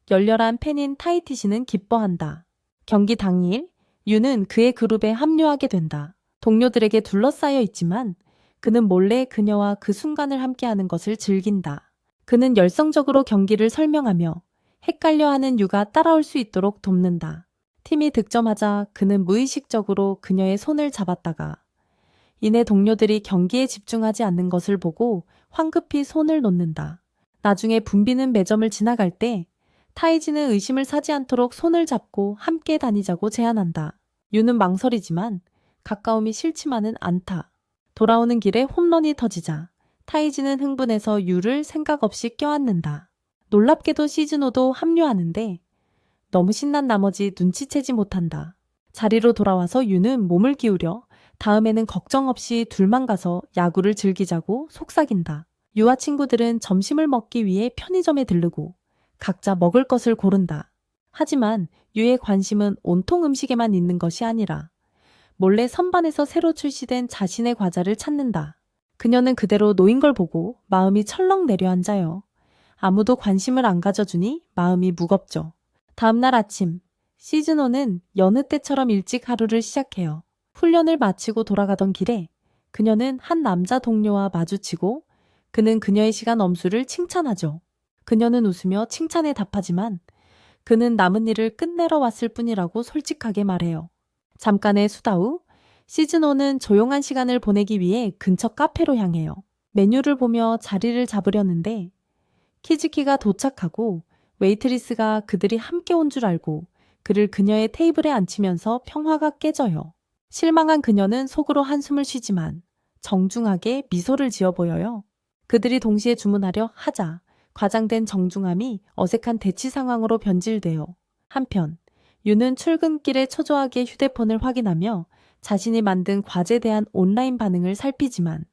열렬한 팬인 타이티 씨는 기뻐한다. 경기 당일 유는 그의 그룹에 합류하게 된다. 동료들에게 둘러싸여 있지만 그는 몰래 그녀와 그 순간을 함께하는 것을 즐긴다. 그는 열성적으로 경기를 설명하며 헷갈려하는 유가 따라올 수 있도록 돕는다. 팀이 득점하자 그는 무의식적으로 그녀의 손을 잡았다가 이내 동료들이 경기에 집중하지 않는 것을 보고 황급히 손을 놓는다. 나중에 붐비는 매점을 지나갈 때 타이지는 의심을 사지 않도록 손을 잡고 함께 다니자고 제안한다. 유는 망설이지만 가까움이 싫지만은 않다. 돌아오는 길에 홈런이 터지자 타이지는 흥분해서 유를 생각 없이 껴안는다. 놀랍게도 시즈노도 합류하는데 너무 신난 나머지 눈치채지 못한다. 자리로 돌아와서 유는 몸을 기울여 다음에는 걱정 없이 둘만 가서 야구를 즐기자고 속삭인다. 유와 친구들은 점심을 먹기 위해 편의점에 들르고 각자 먹을 것을 고른다. 하지만 유의 관심은 온통 음식에만 있는 것이 아니라 몰래 선반에서 새로 출시된 자신의 과자를 찾는다. 그녀는 그대로 놓인 걸 보고 마음이 철렁 내려앉아요. 아무도 관심을 안 가져주니 마음이 무겁죠. 다음날 아침, 시즈노는 여느 때처럼 일찍 하루를 시작해요. 훈련을 마치고 돌아가던 길에 그녀는 한 남자 동료와 마주치고 그는 그녀의 시간 엄수를 칭찬하죠. 그녀는 웃으며 칭찬에 답하지만 그는 남은 일을 끝내러 왔을 뿐이라고 솔직하게 말해요. 잠깐의 수다 후 시즈노는 조용한 시간을 보내기 위해 근처 카페로 향해요. 메뉴를 보며 자리를 잡으려는데 키즈키가 도착하고 웨이트리스가 그들이 함께 온 줄 알고 그를 그녀의 테이블에 앉히면서 평화가 깨져요. 실망한 그녀는 속으로 한숨을 쉬지만 정중하게 미소를 지어 보여요. 그들이 동시에 주문하려 하자 과장된 정중함이 어색한 대치 상황으로 변질돼요. 한편 유는 출근길에 초조하게 휴대폰을 확인하며 자신이 만든 과제에 대한 온라인 반응을 살피지만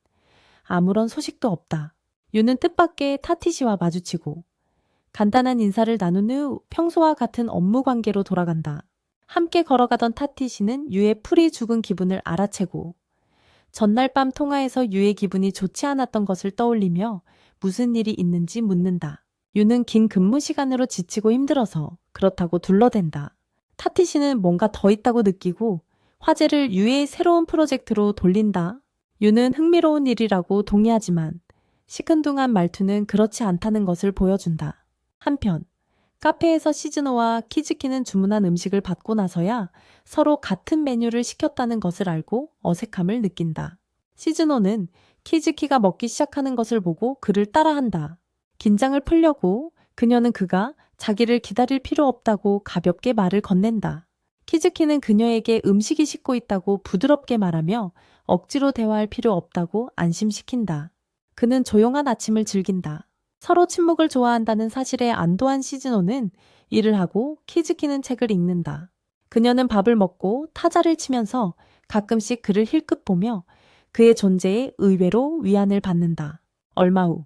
아무런 소식도 없다. 유는 뜻밖의 타티 씨와 마주치고 간단한 인사를 나눈 후 평소와 같은 업무 관계로 돌아간다. 함께 걸어가던 타티 씨는 유의 풀이 죽은 기분을 알아채고 전날 밤 통화에서 유의 기분이 좋지 않았던 것을 떠올리며 무슨 일이 있는지 묻는다. 유는 긴 근무 시간으로 지치고 힘들어서 그렇다고 둘러댄다. 타티 씨는 뭔가 더 있다고 느끼고 화제를 유의 새로운 프로젝트로 돌린다. 유는 흥미로운 일이라고 동의하지만 시큰둥한 말투는 그렇지 않다는 것을 보여준다. 한편 카페에서 시즈노와 키즈키는 주문한 음식을 받고 나서야 서로 같은 메뉴를 시켰다는 것을 알고 어색함을 느낀다. 시즈노는 키즈키가 먹기 시작하는 것을 보고 그를 따라한다. 긴장을 풀려고 그녀는 그가 자기를 기다릴 필요 없다고 가볍게 말을 건넨다. 키즈키는 그녀에게 음식이 식고 있다고 부드럽게 말하며 억지로 대화할 필요 없다고 안심시킨다. 그는 조용한 아침을 즐긴다. 서로 침묵을 좋아한다는 사실에 안도한 시즈노는 일을 하고 키즈키는 책을 읽는다. 그녀는 밥을 먹고 타자를 치면서 가끔씩 그를 힐끗 보며 그의 존재에 의외로 위안을 받는다. 얼마 후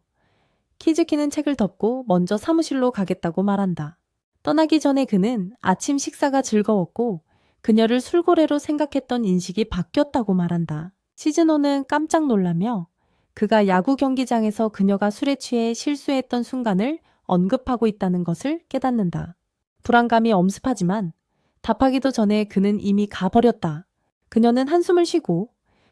키즈키는 책을 덮고 먼저 사무실로 가겠다고 말한다. 떠나기 전에 그는 아침 식사가 즐거웠고 그녀를 술고래로 생각했던 인식이 바뀌었다고 말한다. 시즈노는 깜짝 놀라며 그가 야구 경기장에서 그녀가 술에 취해 실수했던 순간을 언급하고 있다는 것을 깨닫는다. 불안감이 엄습하지만 답하기도 전에 그는 이미 가버렸다. 그녀는 한숨을 쉬고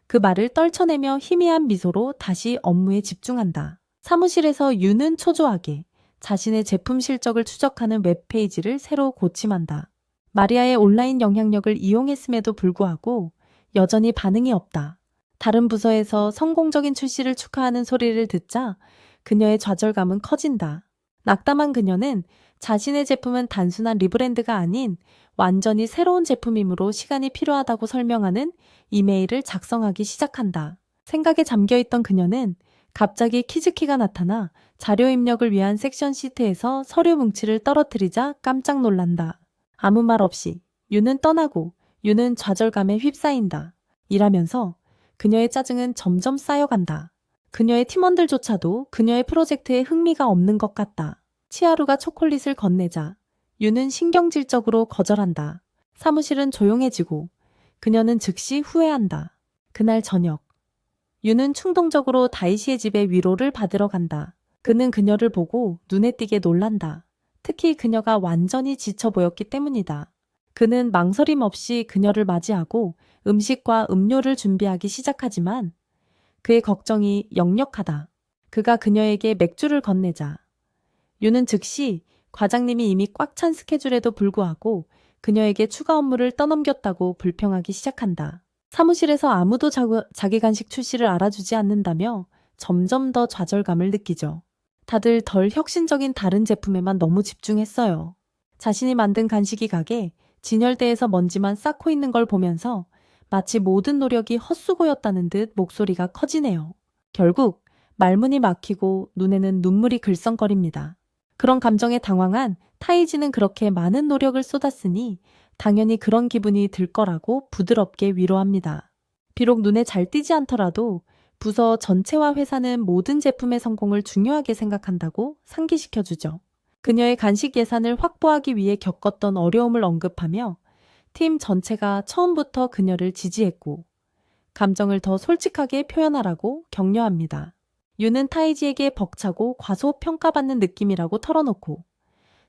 그 말을 떨쳐내며 희미한 미소로 다시 업무에 집중한다. 사무실에서 유는 초조하게 자신의 제품 실적을 추적하는 웹페이지를 새로 고침한다. 마리아의 온라인 영향력을 이용했음에도 불구하고 여전히 반응이 없다. 다른 부서에서 성공적인 출시를 축하하는 소리를 듣자 그녀의 좌절감은 커진다. 낙담한 그녀는 자신의 제품은 단순한 리브랜드가 아닌 완전히 새로운 제품이므로 시간이 필요하다고 설명하는 이메일을 작성하기 시작한다. 생각에 잠겨있던 그녀는 갑자기 키즈키가 나타나 자료 입력을 위한 섹션 시트에서 서류 뭉치를 떨어뜨리자 깜짝 놀란다. 아무 말 없이 유는 떠나고 유는 좌절감에 휩싸인다. 일하면서 그녀의 짜증은 점점 쌓여간다. 그녀의 팀원들조차도 그녀의 프로젝트에 흥미가 없는 것 같다. 치하루가 초콜릿을 건네자 유는 신경질적으로 거절한다. 사무실은 조용해지고 그녀는 즉시 후회한다. 그날 저녁 유는 충동적으로 다이시의 집에 위로를 받으러 간다. 그는 그녀를 보고 눈에 띄게 놀란다. 특히 그녀가 완전히 지쳐 보였기 때문이다. 그는 망설임 없이 그녀를 맞이하고 음식과 음료를 준비하기 시작하지만 그의 걱정이 역력하다. 그가 그녀에게 맥주를 건네자 유는 즉시 과장님이 이미 꽉 찬 스케줄에도 불구하고 그녀에게 추가 업무를 떠넘겼다고 불평하기 시작한다. 사무실에서 아무도 자기 간식 출시를 알아주지 않는다며 점점 더 좌절감을 느끼죠. 다들 덜 혁신적인 다른 제품에만 너무 집중했어요. 자신이 만든 간식이 가게 진열대에서 먼지만 쌓고 있는 걸 보면서 마치 모든 노력이 헛수고였다는 듯 목소리가 커지네요. 결국 말문이 막히고 눈에는 눈물이 글썽거립니다. 그런 감정에 당황한 타이지는 그렇게 많은 노력을 쏟았으니 당연히 그런 기분이 들 거라고 부드럽게 위로합니다. 비록 눈에 잘 띄지 않더라도 부서 전체와 회사는 모든 제품의 성공을 중요하게 생각한다고 상기시켜주죠. 그녀의 간식 예산을 확보하기 위해 겪었던 어려움을 언급하며 팀 전체가 처음부터 그녀를 지지했고 감정을 더 솔직하게 표현하라고 격려합니다. 유는 타이지에게 벅차고 과소평가받는 느낌이라고 털어놓고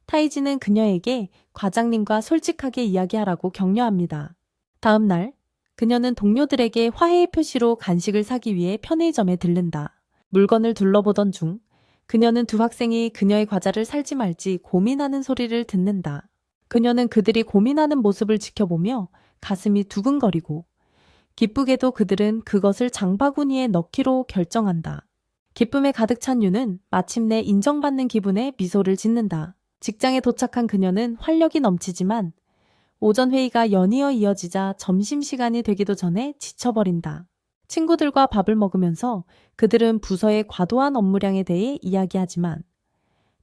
타이지는 그녀에게 과장님과 솔직하게 이야기하라고 격려합니다. 다음 날 그녀는 동료들에게 화해의 표시로 간식을 사기 위해 편의점에 들른다. 물건을 둘러보던 중 그녀는 두 학생이 그녀의 과자를 살지 말지 고민하는 소리를 듣는다. 그녀는 그들이 고민하는 모습을 지켜보며 가슴이 두근거리고 기쁘게도 그들은 그것을 장바구니에 넣기로 결정한다. 기쁨에 가득 찬 유는 마침내 인정받는 기분에 미소를 짓는다. 직장에 도착한 그녀는 활력이 넘치지만 오전 회의가 연이어 이어지자 점심시간이 되기도 전에 지쳐버린다. 친구들과 밥을 먹으면서 그들은 부서의 과도한 업무량에 대해 이야기하지만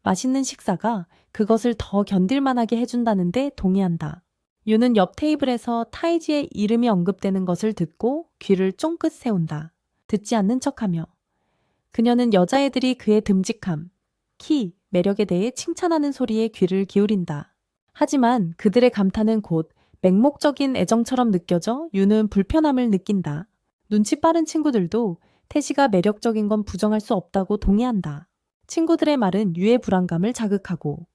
맛있는 식사가 그것을 더 견딜만하게 해준다는데 동의한다. 유는 옆 테이블에서 타이지의 이름이 언급되는 것을 듣고 귀를 쫑긋 세운다. 듣지 않는 척하며 그녀는 여자애들이 그의 듬직함, 키, 매력에 대해 칭찬하는 소리에 귀를 기울인다. 하지만 그들의 감탄은 곧 맹목적인 애정처럼 느껴져 유는 불편함을 느낀다. 눈치 빠른 친구들도 태시가 매력적인 건 부정할 수 없다고 동의한다. 친구들의 말은 유의 불안감을 자극하고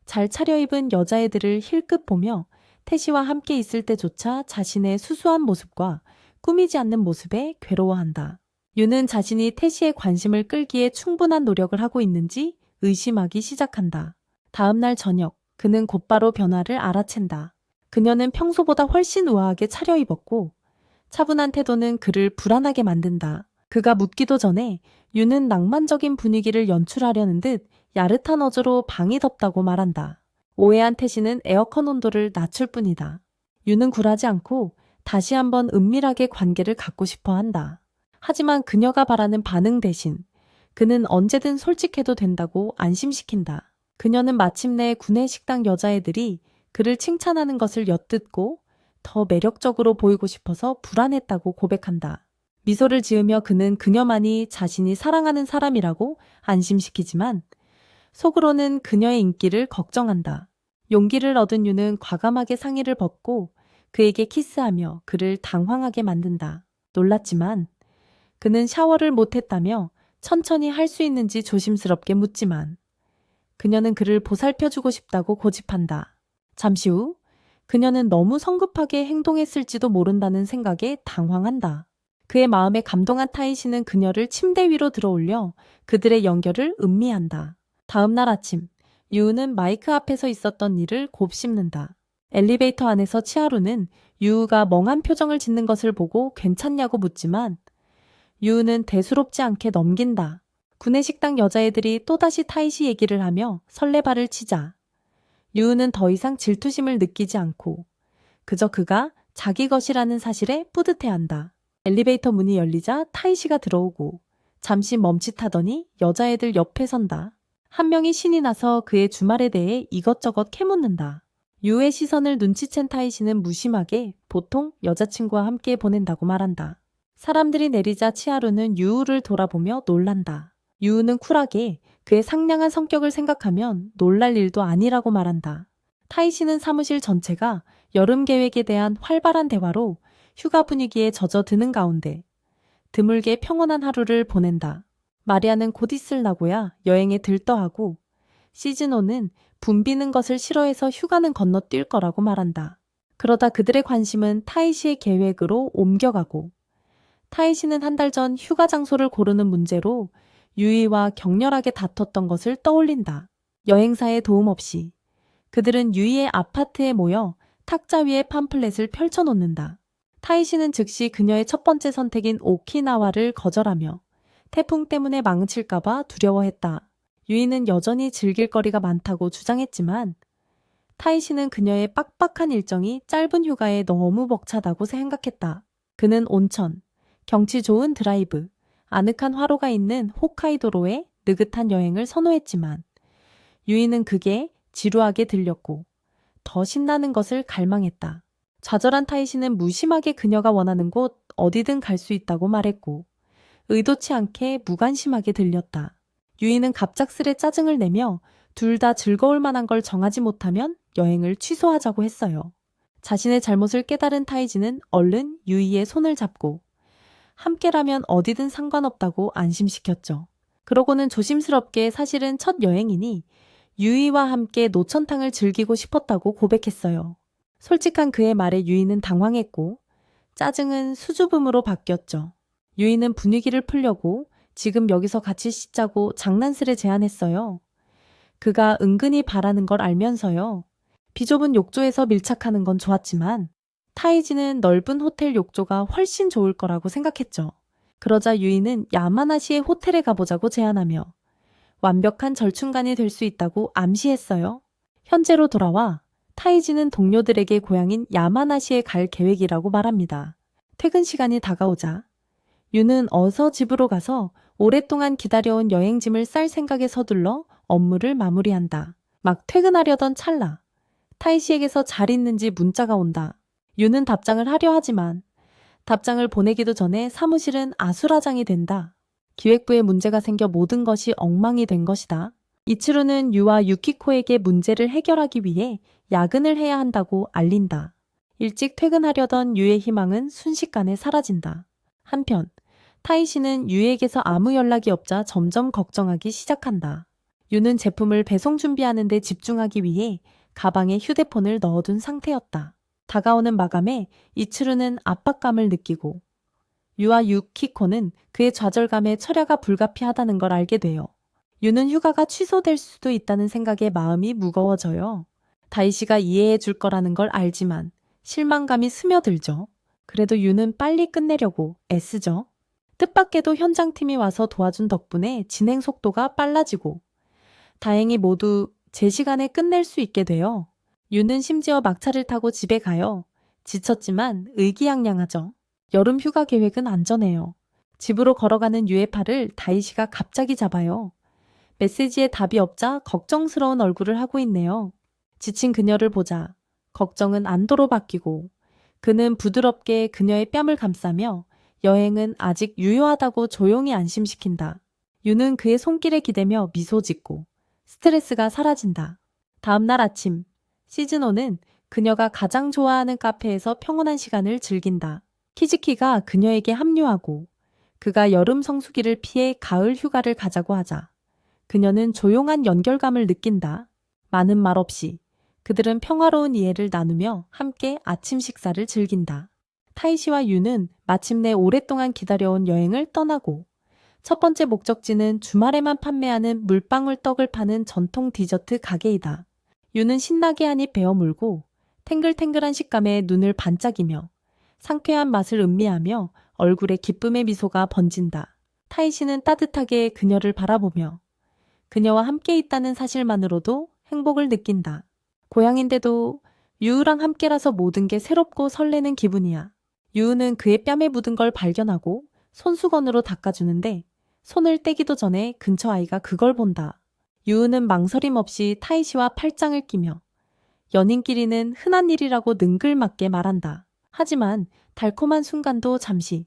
잘 차려입은 여자애들을 힐끗 보며 태시와 함께 있을 때조차 자신의 수수한 모습과 꾸미지 않는 모습에 괴로워한다. 유는 자신이 태시의 관심을 끌기에 충분한 노력을 하고 있는지 의심하기 시작한다. 다음 날 저녁, 그는 곧바로 변화를 알아챈다. 그녀는 평소보다 훨씬 우아하게 차려입었고 차분한 태도는 그를 불안하게 만든다. 그가 묻기도 전에 유는 낭만적인 분위기를 연출하려는 듯 야릇한 어조로 방이 덥다고 말한다. 오해한 태시는 에어컨 온도를 낮출 뿐이다. 유는 굴하지 않고 다시 한번 은밀하게 관계를 갖고 싶어 한다. 하지만 그녀가 바라는 반응 대신 그는 언제든 솔직해도 된다고 안심시킨다. 그녀는 마침내 구내식당 여자애들이 그를 칭찬하는 것을 엿듣고 더 매력적으로 보이고 싶어서 불안했다고 고백한다. 미소를 지으며 그는 그녀만이 자신이 사랑하는 사람이라고 안심시키지만 속으로는 그녀의 인기를 걱정한다. 용기를 얻은 유는 과감하게 상의를 벗고 그에게 키스하며 그를 당황하게 만든다. 놀랐지만 그는 샤워를 못했다며 천천히 할 수 있는지 조심스럽게 묻지만 그녀는 그를 보살펴주고 싶다고 고집한다. 잠시 후 그녀는 너무 성급하게 행동했을지도 모른다는 생각에 당황한다. 그의 마음에 감동한 타이시는 그녀를 침대 위로 들어올려 그들의 연결을 음미한다. 다음 날 아침, 유우는 마이크 앞에서 있었던 일을 곱씹는다. 엘리베이터 안에서 치하루는 유우가 멍한 표정을 짓는 것을 보고 괜찮냐고 묻지만 유우는 대수롭지 않게 넘긴다. 구내식당 여자애들이 또다시 타이시 얘기를 하며 설레발을 치자 유우는 더 이상 질투심을 느끼지 않고 그저 그가 자기 것이라는 사실에 뿌듯해한다. 엘리베이터 문이 열리자 타이시가 들어오고 잠시 멈칫하더니 여자애들 옆에 선다. 한 명이 신이 나서 그의 주말에 대해 이것저것 캐묻는다. 유우의 시선을 눈치챈 타이시는 무심하게 보통 여자친구와 함께 보낸다고 말한다. 사람들이 내리자 치하루는 유우를 돌아보며 놀란다. 유우는 쿨하게 그의 상냥한 성격을 생각하면 놀랄 일도 아니라고 말한다. 타이시는 사무실 전체가 여름 계획에 대한 활발한 대화로 휴가 분위기에 젖어드는 가운데 드물게 평온한 하루를 보낸다. 마리아는 곧 있을 나고야 여행에 들떠하고 시즈노는 붐비는 것을 싫어해서 휴가는 건너뛸 거라고 말한다. 그러다 그들의 관심은 타이시의 계획으로 옮겨가고 타이시는 한 달 전 휴가 장소를 고르는 문제로 유이와 격렬하게 다퉜던 것을 떠올린다. 여행사의 도움 없이 그들은 유이의 아파트에 모여 탁자 위에 팜플렛을 펼쳐놓는다. 타이시는 즉시 그녀의 첫 번째 선택인 오키나와를 거절하며 태풍 때문에 망칠까봐 두려워했다. 유이는 여전히 즐길 거리가 많다고 주장했지만 타이시는 그녀의 빡빡한 일정이 짧은 휴가에 너무 벅차다고 생각했다. 그는 온천, 경치 좋은 드라이브, 아늑한 화로가 있는 홋카이도로의 느긋한 여행을 선호했지만 유이는 그게 지루하게 들렸고 더 신나는 것을 갈망했다. 좌절한 타이시는 무심하게 그녀가 원하는 곳 어디든 갈 수 있다고 말했고 의도치 않게 무관심하게 들렸다. 유이는 갑작스레 짜증을 내며 둘 다 즐거울 만한 걸 정하지 못하면 여행을 취소하자고 했어요. 자신의 잘못을 깨달은 타이지는 얼른 유이의 손을 잡고 함께라면 어디든 상관없다고 안심시켰죠. 그러고는 조심스럽게 사실은 첫 여행이니 유이와 함께 노천탕을 즐기고 싶었다고 고백했어요. 솔직한 그의 말에 유이는 당황했고 짜증은 수줍음으로 바뀌었죠. 유이는 분위기를 풀려고 지금 여기서 같이 씻자고 장난스레 제안했어요. 그가 은근히 바라는 걸 알면서요. 비좁은 욕조에서 밀착하는 건 좋았지만 타이지는 넓은 호텔 욕조가 훨씬 좋을 거라고 생각했죠. 그러자 유이는 야마나시의 호텔에 가보자고 제안하며 완벽한 절충간이 될 수 있다고 암시했어요. 현재로 돌아와 타이지는 동료들에게 고향인 야마나시에 갈 계획이라고 말합니다. 퇴근 시간이 다가오자 유는 어서 집으로 가서 오랫동안 기다려온 여행짐을 쌀 생각에 서둘러 업무를 마무리한다. 막 퇴근하려던 찰나 타이시에게서 잘 있는지 문자가 온다. 유는 답장을 하려 하지만 답장을 보내기도 전에 사무실은 아수라장이 된다. 기획부에 문제가 생겨 모든 것이 엉망이 된 것이다. 이츠루는 유와 유키코에게 문제를 해결하기 위해 야근을 해야 한다고 알린다. 일찍 퇴근하려던 유의 희망은 순식간에 사라진다. 한편 타이시는 유에게서 아무 연락이 없자 점점 걱정하기 시작한다. 유는 제품을 배송 준비하는 데 집중하기 위해 가방에 휴대폰을 넣어둔 상태였다. 다가오는 마감에 이츠루는 압박감을 느끼고 유와 유키코는 그의 좌절감에 철야가 불가피하다는 걸 알게 돼요. 유는 휴가가 취소될 수도 있다는 생각에 마음이 무거워져요. 다이시가 이해해 줄 거라는 걸 알지만 실망감이 스며들죠. 그래도 유는 빨리 끝내려고 애쓰죠. 뜻밖에도 현장팀이 와서 도와준 덕분에 진행 속도가 빨라지고 다행히 모두 제 시간에 끝낼 수 있게 돼요. 유는 심지어 막차를 타고 집에 가요. 지쳤지만 의기양양하죠. 여름 휴가 계획은 안전해요. 집으로 걸어가는 유의 팔을 다이시가 갑자기 잡아요. 메시지에 답이 없자 걱정스러운 얼굴을 하고 있네요. 지친 그녀를 보자 걱정은 안도로 바뀌고 그는 부드럽게 그녀의 뺨을 감싸며 여행은 아직 유효하다고 조용히 안심시킨다. 유는 그의 손길에 기대며 미소 짓고 스트레스가 사라진다. 다음 날 아침 시즈노는 그녀가 가장 좋아하는 카페에서 평온한 시간을 즐긴다. 키즈키가 그녀에게 합류하고 그가 여름 성수기를 피해 가을 휴가를 가자고 하자 그녀는 조용한 연결감을 느낀다. 많은 말 없이 그들은 평화로운 이해를 나누며 함께 아침 식사를 즐긴다. 타이시와 유는 마침내 오랫동안 기다려온 여행을 떠나고 첫 번째 목적지는 주말에만 판매하는 물방울 떡을 파는 전통 디저트 가게이다. 유는 신나게 한 입 베어 물고 탱글탱글한 식감에 눈을 반짝이며 상쾌한 맛을 음미하며 얼굴에 기쁨의 미소가 번진다. 타이시는 따뜻하게 그녀를 바라보며 그녀와 함께 있다는 사실만으로도 행복을 느낀다. 고향인데도 유우랑 함께라서 모든 게 새롭고 설레는 기분이야. 유우는 그의 뺨에 묻은 걸 발견하고 손수건으로 닦아주는데 손을 떼기도 전에 근처 아이가 그걸 본다. 유우는 망설임 없이 타이시와 팔짱을 끼며 연인끼리는 흔한 일이라고 능글맞게 말한다. 하지만 달콤한 순간도 잠시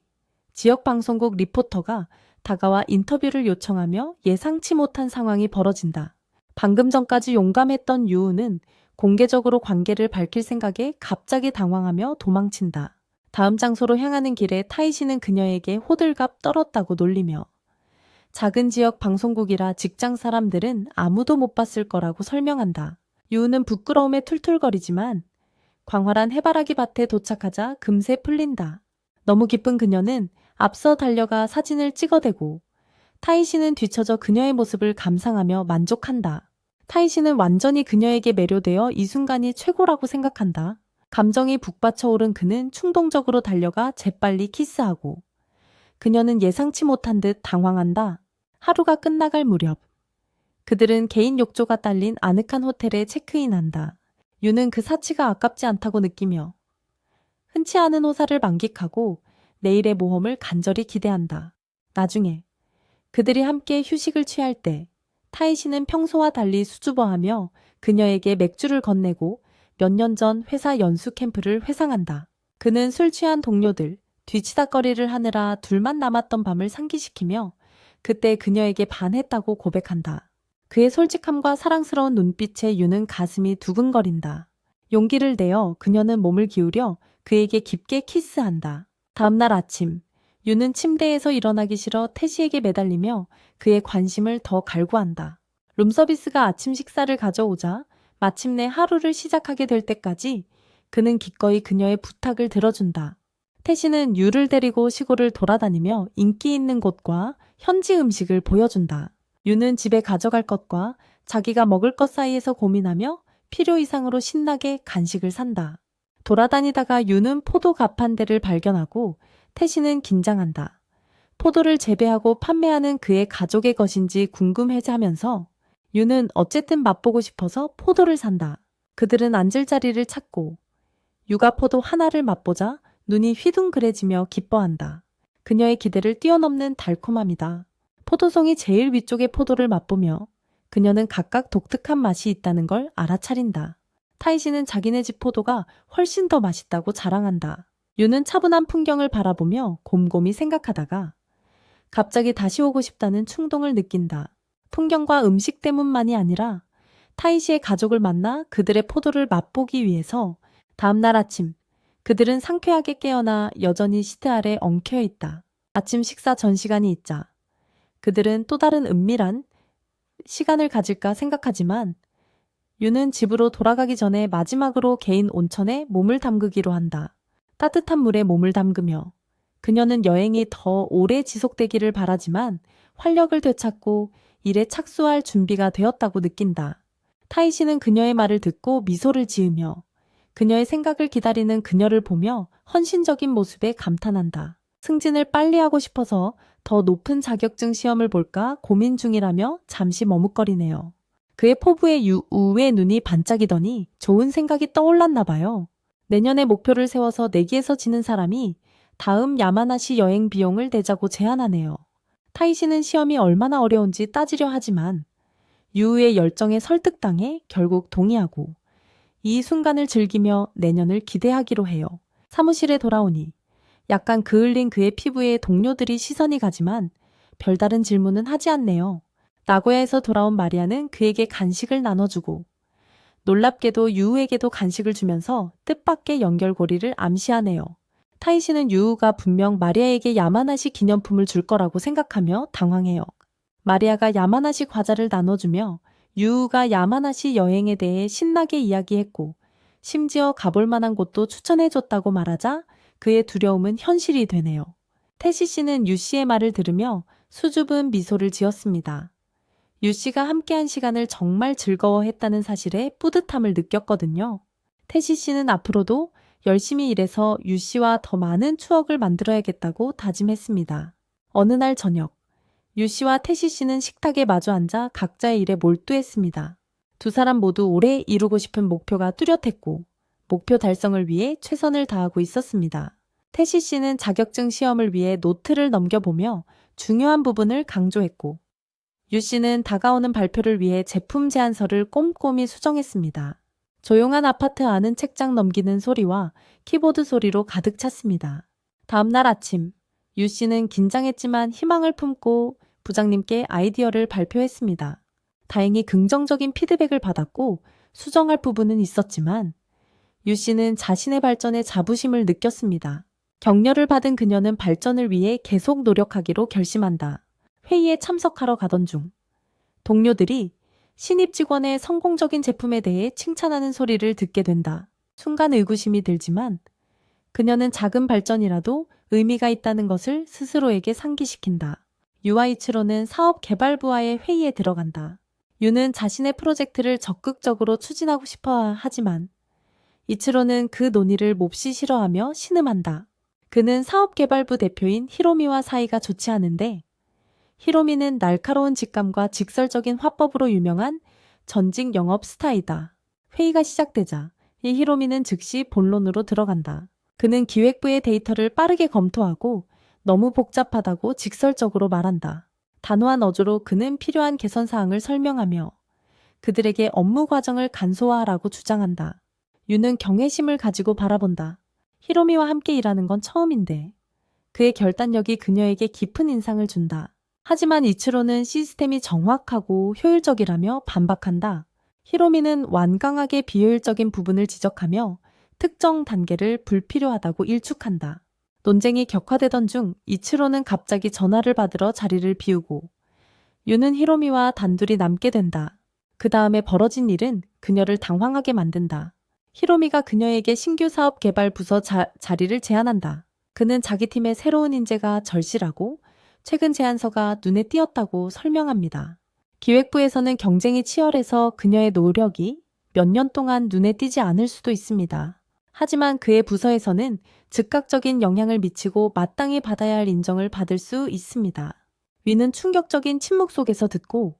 지역 방송국 리포터가 다가와 인터뷰를 요청하며 예상치 못한 상황이 벌어진다. 방금 전까지 용감했던 유우는 공개적으로 관계를 밝힐 생각에 갑자기 당황하며 도망친다. 다음 장소로 향하는 길에 타이시는 그녀에게 호들갑 떨었다고 놀리며 작은 지역 방송국이라 직장 사람들은 아무도 못 봤을 거라고 설명한다. 유우는 부끄러움에 툴툴거리지만 광활한 해바라기 밭에 도착하자 금세 풀린다. 너무 기쁜 그녀는 앞서 달려가 사진을 찍어대고 타이시는 뒤처져 그녀의 모습을 감상하며 만족한다. 타이시는 완전히 그녀에게 매료되어 이 순간이 최고라고 생각한다. 감정이 북받쳐 오른 그는 충동적으로 달려가 재빨리 키스하고 그녀는 예상치 못한 듯 당황한다. 하루가 끝나갈 무렵 그들은 개인 욕조가 딸린 아늑한 호텔에 체크인한다. 유는 그 사치가 아깝지 않다고 느끼며 흔치 않은 호사를 만끽하고 내일의 모험을 간절히 기대한다. 나중에 그들이 함께 휴식을 취할 때 타이 씨는 평소와 달리 수줍어하며 그녀에게 맥주를 건네고 몇 년 전 회사 연수 캠프를 회상한다. 그는 술 취한 동료들, 뒤치다꺼리를 하느라 둘만 남았던 밤을 상기시키며 그때 그녀에게 반했다고 고백한다. 그의 솔직함과 사랑스러운 눈빛에 유는 가슴이 두근거린다. 용기를 내어 그녀는 몸을 기울여 그에게 깊게 키스한다. 다음날 아침, 유는 침대에서 일어나기 싫어 태시에게 매달리며 그의 관심을 더 갈구한다. 룸서비스가 아침 식사를 가져오자 마침내 하루를 시작하게 될 때까지 그는 기꺼이 그녀의 부탁을 들어준다. 태시는 유를 데리고 시골을 돌아다니며 인기 있는 곳과 현지 음식을 보여준다. 유는 집에 가져갈 것과 자기가 먹을 것 사이에서 고민하며 필요 이상으로 신나게 간식을 산다. 돌아다니다가 유는 포도 값 한 대를 발견하고 태시는 긴장한다. 포도를 재배하고 판매하는 그의 가족의 것인지 궁금해하면서 유는 어쨌든 맛보고 싶어서 포도를 산다. 그들은 앉을 자리를 찾고 유가 포도 하나를 맛보자 눈이 휘둥그레지며 기뻐한다. 그녀의 기대를 뛰어넘는 달콤함이다. 포도송이 제일 위쪽의 포도를 맛보며 그녀는 각각 독특한 맛이 있다는 걸 알아차린다. 타이시는 자기네 집 포도가 훨씬 더 맛있다고 자랑한다. 유는 차분한 풍경을 바라보며 곰곰이 생각하다가 갑자기 다시 오고 싶다는 충동을 느낀다. 풍경과 음식 때문만이 아니라 타이시의 가족을 만나 그들의 포도를 맛보기 위해서 다음날 아침 그들은 상쾌하게 깨어나 여전히 시트 아래 엉켜 있다. 아침 식사 전 시간이 있자 그들은 또 다른 은밀한 시간을 가질까 생각하지만 유는 집으로 돌아가기 전에 마지막으로 개인 온천에 몸을 담그기로 한다. 따뜻한 물에 몸을 담그며 그녀는 여행이 더 오래 지속되기를 바라지만 활력을 되찾고 일에 착수할 준비가 되었다고 느낀다. 타이 씨는 그녀의 말을 듣고 미소를 지으며 그녀의 생각을 기다리는 그녀를 보며 헌신적인 모습에 감탄한다. 승진을 빨리 하고 싶어서 더 높은 자격증 시험을 볼까 고민 중이라며 잠시 머뭇거리네요. 그의 포부에 유우의 눈이 반짝이더니 좋은 생각이 떠올랐나 봐요. 내년에 목표를 세워서 내기에서 지는 사람이 다음 야마나시 여행 비용을 내자고 제안하네요. 타이 씨는 시험이 얼마나 어려운지 따지려 하지만 유우의 열정에 설득당해 결국 동의하고 이 순간을 즐기며 내년을 기대하기로 해요. 사무실에 돌아오니 약간 그을린 그의 피부에 동료들이 시선이 가지만 별다른 질문은 하지 않네요. 나고야에서 돌아온 마리아는 그에게 간식을 나눠주고 놀랍게도 유우에게도 간식을 주면서 뜻밖의 연결고리를 암시하네요. 타이 씨는 유우가 분명 마리아에게 야마나시 기념품을 줄 거라고 생각하며 당황해요. 마리아가 야마나시 과자를 나눠주며 유우가 야마나시 여행에 대해 신나게 이야기했고 심지어 가볼 만한 곳도 추천해줬다고 말하자 그의 두려움은 현실이 되네요. 태시 씨는 유 씨의 말을 들으며 수줍은 미소를 지었습니다. 유 씨가 함께한 시간을 정말 즐거워했다는 사실에 뿌듯함을 느꼈거든요. 태시 씨는 앞으로도 열심히 일해서 유 씨와 더 많은 추억을 만들어야겠다고 다짐했습니다. 어느 날 저녁, 유 씨와 태시 씨는 식탁에 마주 앉아 각자의 일에 몰두했습니다. 두 사람 모두 오래 이루고 싶은 목표가 뚜렷했고 목표 달성을 위해 최선을 다하고 있었습니다. 태시 씨는 자격증 시험을 위해 노트를 넘겨보며 중요한 부분을 강조했고 유 씨는 다가오는 발표를 위해 제품 제안서를 꼼꼼히 수정했습니다. 조용한 아파트 안은 책장 넘기는 소리와 키보드 소리로 가득 찼습니다. 다음날 아침, 유 씨는 긴장했지만 희망을 품고 부장님께 아이디어를 발표했습니다. 다행히 긍정적인 피드백을 받았고 수정할 부분은 있었지만 유 씨는 자신의 발전에 자부심을 느꼈습니다. 격려를 받은 그녀는 발전을 위해 계속 노력하기로 결심한다. 회의에 참석하러 가던 중 동료들이 신입 직원의 성공적인 제품에 대해 칭찬하는 소리를 듣게 된다. 순간 의구심이 들지만 그녀는 작은 발전이라도 의미가 있다는 것을 스스로에게 상기시킨다. 유와 이치로는 사업 개발부와의 회의에 들어간다. 유는 자신의 프로젝트를 적극적으로 추진하고 싶어 하지만 이치로는 그 논의를 몹시 싫어하며 신음한다. 그는 사업개발부 대표인 히로미와 사이가 좋지 않은데 히로미는 날카로운 직감과 직설적인 화법으로 유명한 전직 영업 스타이다. 회의가 시작되자 이 히로미는 즉시 본론으로 들어간다. 그는 기획부의 데이터를 빠르게 검토하고 너무 복잡하다고 직설적으로 말한다. 단호한 어조로 그는 필요한 개선 사항을 설명하며 그들에게 업무 과정을 간소화하라고 주장한다. 유는 경외심을 가지고 바라본다. 히로미와 함께 일하는 건 처음인데 그의 결단력이 그녀에게 깊은 인상을 준다. 하지만 이치로는 시스템이 정확하고 효율적이라며 반박한다. 히로미는 완강하게 비효율적인 부분을 지적하며 특정 단계를 불필요하다고 일축한다. 논쟁이 격화되던 중 이치로는 갑자기 전화를 받으러 자리를 비우고 유는 히로미와 단둘이 남게 된다. 그 다음에 벌어진 일은 그녀를 당황하게 만든다. 히로미가 그녀에게 신규 사업 개발 부서 자리를 제안한다. 그는 자기 팀의 새로운 인재가 절실하고 최근 제안서가 눈에 띄었다고 설명합니다. 기획부에서는 경쟁이 치열해서 그녀의 노력이 몇 년 동안 눈에 띄지 않을 수도 있습니다. 하지만 그의 부서에서는 즉각적인 영향을 미치고 마땅히 받아야 할 인정을 받을 수 있습니다. 위는 충격적인 침묵 속에서 듣고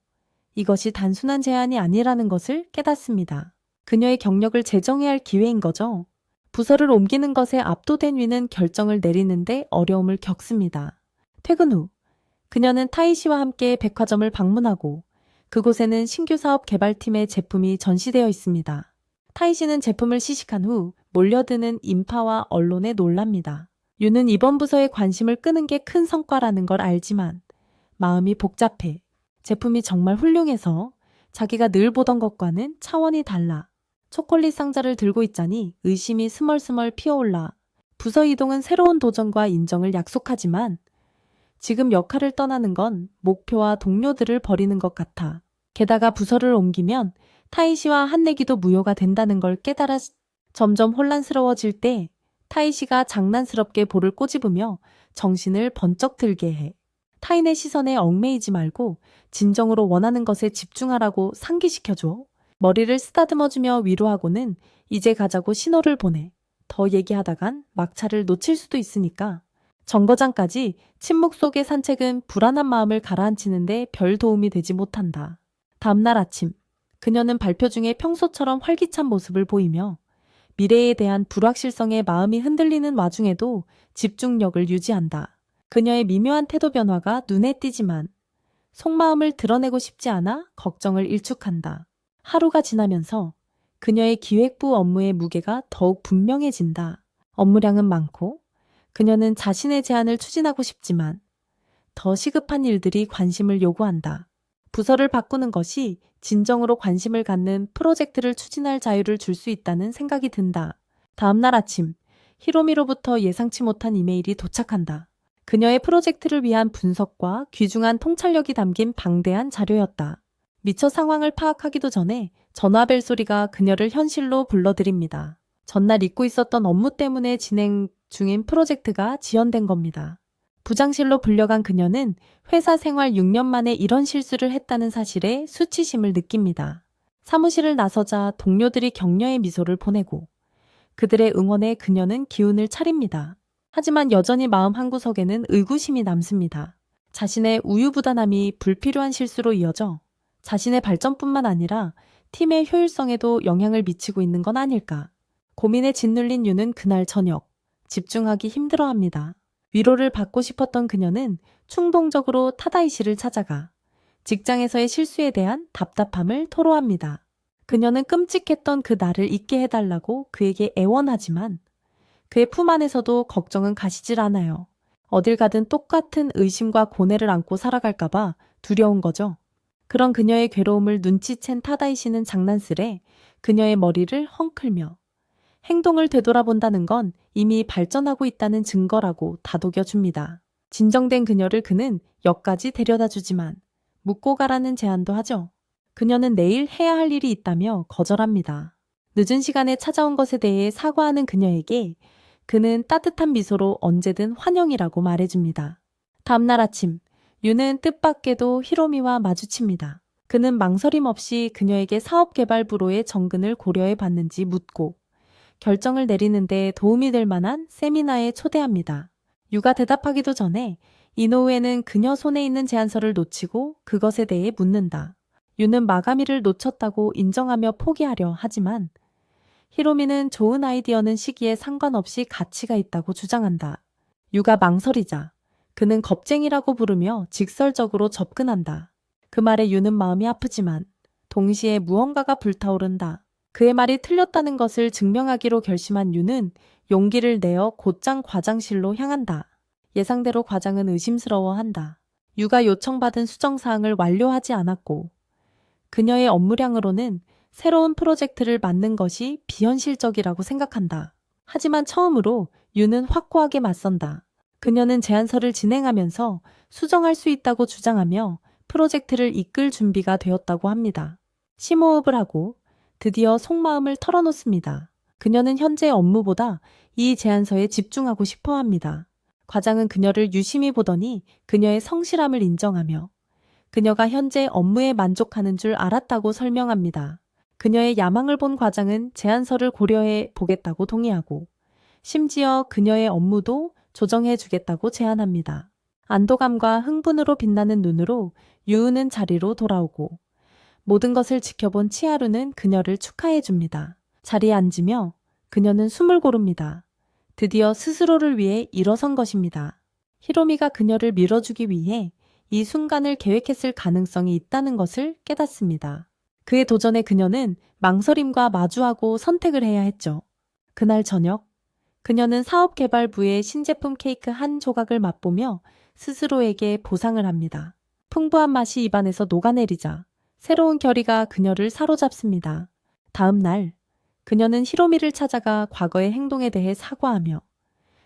이것이 단순한 제안이 아니라는 것을 깨닫습니다. 그녀의 경력을 재정해야 할 기회인 거죠. 부서를 옮기는 것에 압도된 위는 결정을 내리는데 어려움을 겪습니다. 퇴근 후 그녀는 타이시와 함께 백화점을 방문하고 그곳에는 신규 사업 개발팀의 제품이 전시되어 있습니다. 타이시는 제품을 시식한 후 몰려드는 인파와 언론에 놀랍니다. 유는 이번 부서에 관심을 끄는 게 큰 성과라는 걸 알지만 마음이 복잡해. 제품이 정말 훌륭해서 자기가 늘 보던 것과는 차원이 달라. 초콜릿 상자를 들고 있자니 의심이 스멀스멀 피어올라. 부서 이동은 새로운 도전과 인정을 약속하지만 지금 역할을 떠나는 건 목표와 동료들을 버리는 것 같아. 게다가 부서를 옮기면 타이시와 한내기도 무효가 된다는 걸 깨달아 점점 혼란스러워질 때 타이시가 장난스럽게 볼을 꼬집으며 정신을 번쩍 들게 해. 타인의 시선에 얽매이지 말고 진정으로 원하는 것에 집중하라고 상기시켜줘. 머리를 쓰다듬어주며 위로하고는 이제 가자고 신호를 보내. 더 얘기하다간 막차를 놓칠 수도 있으니까. 정거장까지 침묵 속의 산책은 불안한 마음을 가라앉히는데 별 도움이 되지 못한다. 다음날 아침, 그녀는 발표 중에 평소처럼 활기찬 모습을 보이며 미래에 대한 불확실성에 마음이 흔들리는 와중에도 집중력을 유지한다. 그녀의 미묘한 태도 변화가 눈에 띄지만 속마음을 드러내고 싶지 않아 걱정을 일축한다. 하루가 지나면서 그녀의 기획부 업무의 무게가 더욱 분명해진다. 업무량은 많고 그녀는 자신의 제안을 추진하고 싶지만 더 시급한 일들이 관심을 요구한다. 부서를 바꾸는 것이 진정으로 관심을 갖는 프로젝트를 추진할 자유를 줄 수 있다는 생각이 든다. 다음날 아침, 히로미로부터 예상치 못한 이메일이 도착한다. 그녀의 프로젝트를 위한 분석과 귀중한 통찰력이 담긴 방대한 자료였다. 미처 상황을 파악하기도 전에 전화벨 소리가 그녀를 현실로 불러들입니다. 전날 잊고 있었던 업무 때문에 진행 중인 프로젝트가 지연된 겁니다. 부장실로 불려간 그녀는 회사 생활 6년 만에 이런 실수를 했다는 사실에 수치심을 느낍니다. 사무실을 나서자 동료들이 격려의 미소를 보내고 그들의 응원에 그녀는 기운을 차립니다. 하지만 여전히 마음 한구석에는 의구심이 남습니다. 자신의 우유부단함이 불필요한 실수로 이어져 자신의 발전뿐만 아니라 팀의 효율성에도 영향을 미치고 있는 건 아닐까. 고민에 짓눌린 유는 그날 저녁 집중하기 힘들어합니다. 위로를 받고 싶었던 그녀는 충동적으로 타다이시를 찾아가 직장에서의 실수에 대한 답답함을 토로합니다. 그녀는 끔찍했던 그 날을 잊게 해달라고 그에게 애원하지만 그의 품 안에서도 걱정은 가시질 않아요. 어딜 가든 똑같은 의심과 고뇌를 안고 살아갈까봐 두려운 거죠. 그런 그녀의 괴로움을 눈치챈 타다이시는 장난스레 그녀의 머리를 헝클며 행동을 되돌아본다는 건 이미 발전하고 있다는 증거라고 다독여줍니다. 진정된 그녀를 그는 역까지 데려다 주지만 묻고 가라는 제안도 하죠. 그녀는 내일 해야 할 일이 있다며 거절합니다. 늦은 시간에 찾아온 것에 대해 사과하는 그녀에게 그는 따뜻한 미소로 언제든 환영이라고 말해줍니다. 다음날 아침, 유는 뜻밖에도 히로미와 마주칩니다. 그는 망설임 없이 그녀에게 사업개발부로의 정근을 고려해 봤는지 묻고 결정을 내리는데 도움이 될 만한 세미나에 초대합니다. 유가 대답하기도 전에 이노우에는 그녀 손에 있는 제안서를 놓치고 그것에 대해 묻는다. 유는 마감일을 놓쳤다고 인정하며 포기하려 하지만 히로미는 좋은 아이디어는 시기에 상관없이 가치가 있다고 주장한다. 유가 망설이자 그는 겁쟁이라고 부르며 직설적으로 접근한다. 그 말에 유는 마음이 아프지만 동시에 무언가가 불타오른다. 그의 말이 틀렸다는 것을 증명하기로 결심한 유는 용기를 내어 곧장 과장실로 향한다. 예상대로 과장은 의심스러워한다. 유가 요청받은 수정사항을 완료하지 않았고 그녀의 업무량으로는 새로운 프로젝트를 맡는 것이 비현실적이라고 생각한다. 하지만 처음으로 유는 확고하게 맞선다. 그녀는 제안서를 진행하면서 수정할 수 있다고 주장하며 프로젝트를 이끌 준비가 되었다고 합니다. 심호흡을 하고 드디어 속마음을 털어놓습니다. 그녀는 현재 업무보다 이 제안서에 집중하고 싶어 합니다. 과장은 그녀를 유심히 보더니 그녀의 성실함을 인정하며 그녀가 현재 업무에 만족하는 줄 알았다고 설명합니다. 그녀의 야망을 본 과장은 제안서를 고려해 보겠다고 동의하고 심지어 그녀의 업무도 조정해 주겠다고 제안합니다. 안도감과 흥분으로 빛나는 눈으로 유우는 자리로 돌아오고 모든 것을 지켜본 치하루는 그녀를 축하해 줍니다. 자리에 앉으며 그녀는 숨을 고릅니다. 드디어 스스로를 위해 일어선 것입니다. 히로미가 그녀를 밀어주기 위해 이 순간을 계획했을 가능성이 있다는 것을 깨닫습니다. 그의 도전에 그녀는 망설임과 마주하고 선택을 해야 했죠. 그날 저녁, 그녀는 사업개발부의 신제품 케이크 한 조각을 맛보며 스스로에게 보상을 합니다. 풍부한 맛이 입안에서 녹아내리자 새로운 결의가 그녀를 사로잡습니다. 다음 날, 그녀는 히로미를 찾아가 과거의 행동에 대해 사과하며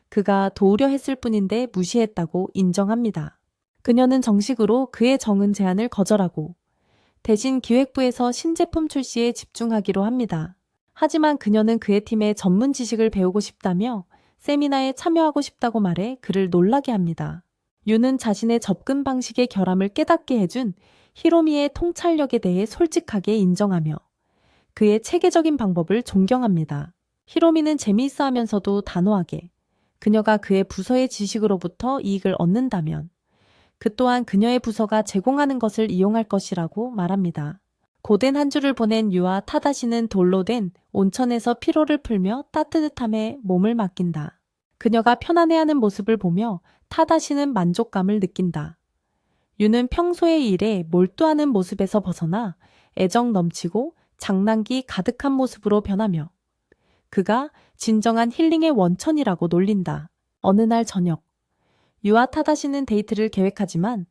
그가 도우려 했을 뿐인데 무시했다고 인정합니다. 그녀는 정식으로 그의 정은 제안을 거절하고 대신 기획부에서 신제품 출시에 집중하기로 합니다. 하지만 그녀는 그의 팀의 전문 지식을 배우고 싶다며 세미나에 참여하고 싶다고 말해 그를 놀라게 합니다. 유는 자신의 접근 방식의 결함을 깨닫게 해준 히로미의 통찰력에 대해 솔직하게 인정하며 그의 체계적인 방법을 존경합니다. 히로미는 재미있어 하면서도 단호하게 그녀가 그의 부서의 지식으로부터 이익을 얻는다면 그 또한 그녀의 부서가 제공하는 것을 이용할 것이라고 말합니다. 고된 한 주를 보낸 유와 타다시는 돌로 된 온천에서 피로를 풀며 따뜻함에 몸을 맡긴다. 그녀가 편안해하는 모습을 보며 타다시는 만족감을 느낀다. 유는 평소의 일에 몰두하는 모습에서 벗어나 애정 넘치고 장난기 가득한 모습으로 변하며 그가 진정한 힐링의 원천이라고 놀린다. 어느 날 저녁, 유와 타다시는 데이트를 계획하지만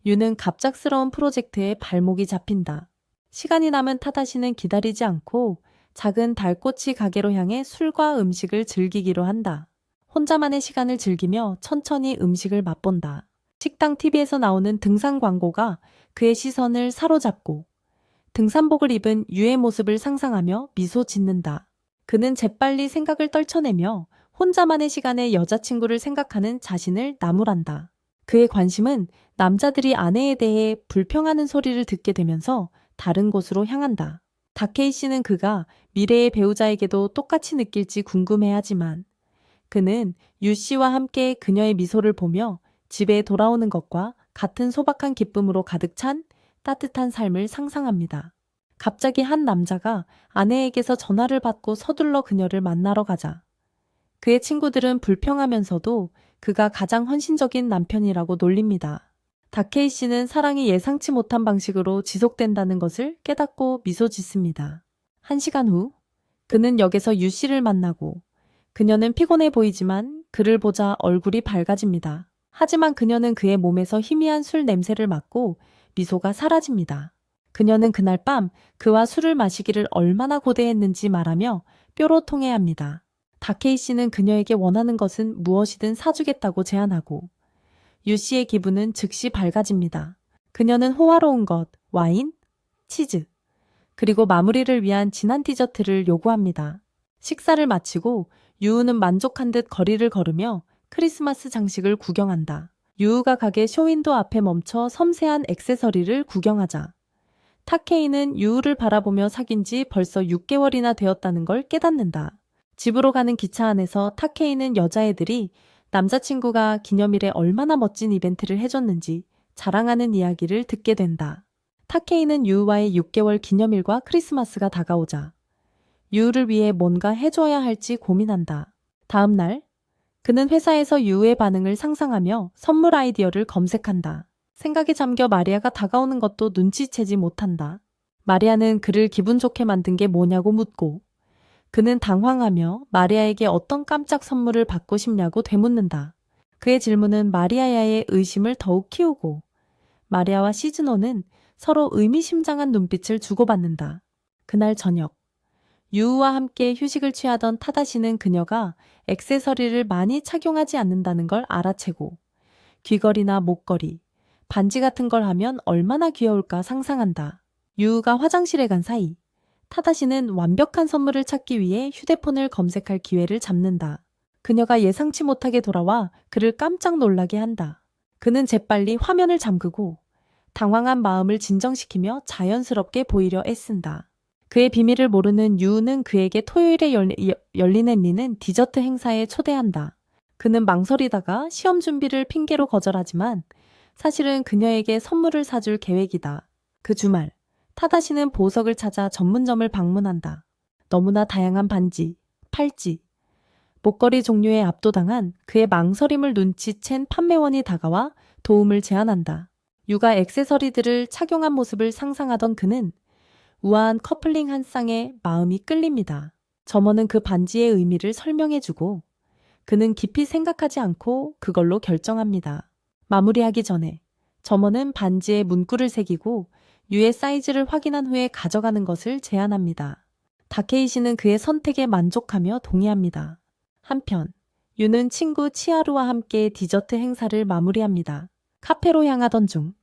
유는 갑작스러운 프로젝트에 발목이 잡힌다. 시간이 남은 타다시는 기다리지 않고 작은 달꼬치 가게로 향해 술과 음식을 즐기기로 한다. 혼자만의 시간을 즐기며 천천히 음식을 맛본다. 식당 TV에서 나오는 등산 광고가 그의 시선을 사로잡고 등산복을 입은 유의 모습을 상상하며 미소 짓는다. 그는 재빨리 생각을 떨쳐내며 혼자만의 시간에 여자친구를 생각하는 자신을 나무란다. 그의 관심은 남자들이 아내에 대해 불평하는 소리를 듣게 되면서 다른 곳으로 향한다. 다케이 씨는 그가 미래의 배우자에게도 똑같이 느낄지 궁금해하지만 그는 유 씨와 함께 그녀의 미소를 보며 집에 돌아오는 것과 같은 소박한 기쁨으로 가득 찬 따뜻한 삶을 상상합니다. 갑자기 한 남자가 아내에게서 전화를 받고 서둘러 그녀를 만나러 가자 그의 친구들은 불평하면서도 그가 가장 헌신적인 남편이라고 놀립니다. 다케이 씨는 사랑이 예상치 못한 방식으로 지속된다는 것을 깨닫고 미소 짓습니다. 1시간 후, 그는 역에서 유 씨를 만나고 그녀는 피곤해 보이지만 그를 보자 얼굴이 밝아집니다. 하지만 그녀는 그의 몸에서 희미한 술 냄새를 맡고 미소가 사라집니다. 그녀는 그날 밤 그와 술을 마시기를 얼마나 고대했는지 말하며 뾰로통해합니다. 다케이 씨는 그녀에게 원하는 것은 무엇이든 사주겠다고 제안하고 유 씨의 기분은 즉시 밝아집니다. 그녀는 호화로운 것, 와인, 치즈, 그리고 마무리를 위한 진한 디저트를 요구합니다. 식사를 마치고 유우는 만족한 듯 거리를 걸으며 크리스마스 장식을 구경한다. 유우가 가게 쇼윈도 앞에 멈춰 섬세한 액세서리를 구경하자 타케이는 유우를 바라보며 사귄 지 벌써 6개월이나 되었다는 걸 깨닫는다. 집으로 가는 기차 안에서 타케이는 여자애들이 남자친구가 기념일에 얼마나 멋진 이벤트를 해줬는지 자랑하는 이야기를 듣게 된다. 타케이는 유우와의 6개월 기념일과 크리스마스가 다가오자 유우를 위해 뭔가 해줘야 할지 고민한다. 다음 날, 그는 회사에서 유우의 반응을 상상하며 선물 아이디어를 검색한다. 생각에 잠겨 마리아가 다가오는 것도 눈치채지 못한다. 마리아는 그를 기분 좋게 만든 게 뭐냐고 묻고, 그는 당황하며 마리아에게 어떤 깜짝 선물을 받고 싶냐고 되묻는다. 그의 질문은 마리아야의 의심을 더욱 키우고, 마리아와 시즈노는 서로 의미심장한 눈빛을 주고받는다. 그날 저녁, 유우와 함께 휴식을 취하던 타다시는 그녀가 액세서리를 많이 착용하지 않는다는 걸 알아채고, 귀걸이나 목걸이, 반지 같은 걸 하면 얼마나 귀여울까 상상한다. 유우가 화장실에 간 사이, 타다시는 완벽한 선물을 찾기 위해 휴대폰을 검색할 기회를 잡는다. 그녀가 예상치 못하게 돌아와 그를 깜짝 놀라게 한다. 그는 재빨리 화면을 잠그고 당황한 마음을 진정시키며 자연스럽게 보이려 애쓴다. 그의 비밀을 모르는 유우는 그에게 토요일에 열리는 디저트 행사에 초대한다. 그는 망설이다가 시험 준비를 핑계로 거절하지만 사실은 그녀에게 선물을 사줄 계획이다. 그 주말, 타다시는 보석을 찾아 전문점을 방문한다. 너무나 다양한 반지, 팔찌, 목걸이 종류에 압도당한 그의 망설임을 눈치챈 판매원이 다가와 도움을 제안한다. 유가 액세서리들을 착용한 모습을 상상하던 그는 우아한 커플링 한 쌍에 마음이 끌립니다. 점원은 그 반지의 의미를 설명해주고 그는 깊이 생각하지 않고 그걸로 결정합니다. 마무리하기 전에 점원은 반지에 문구를 새기고 유의 사이즈를 확인한 후에 가져가는 것을 제안합니다. 다케이 씨는 그의 선택에 만족하며 동의합니다. 한편 유는 친구 치하루와 함께 디저트 행사를 마무리합니다. 카페로 향하던 중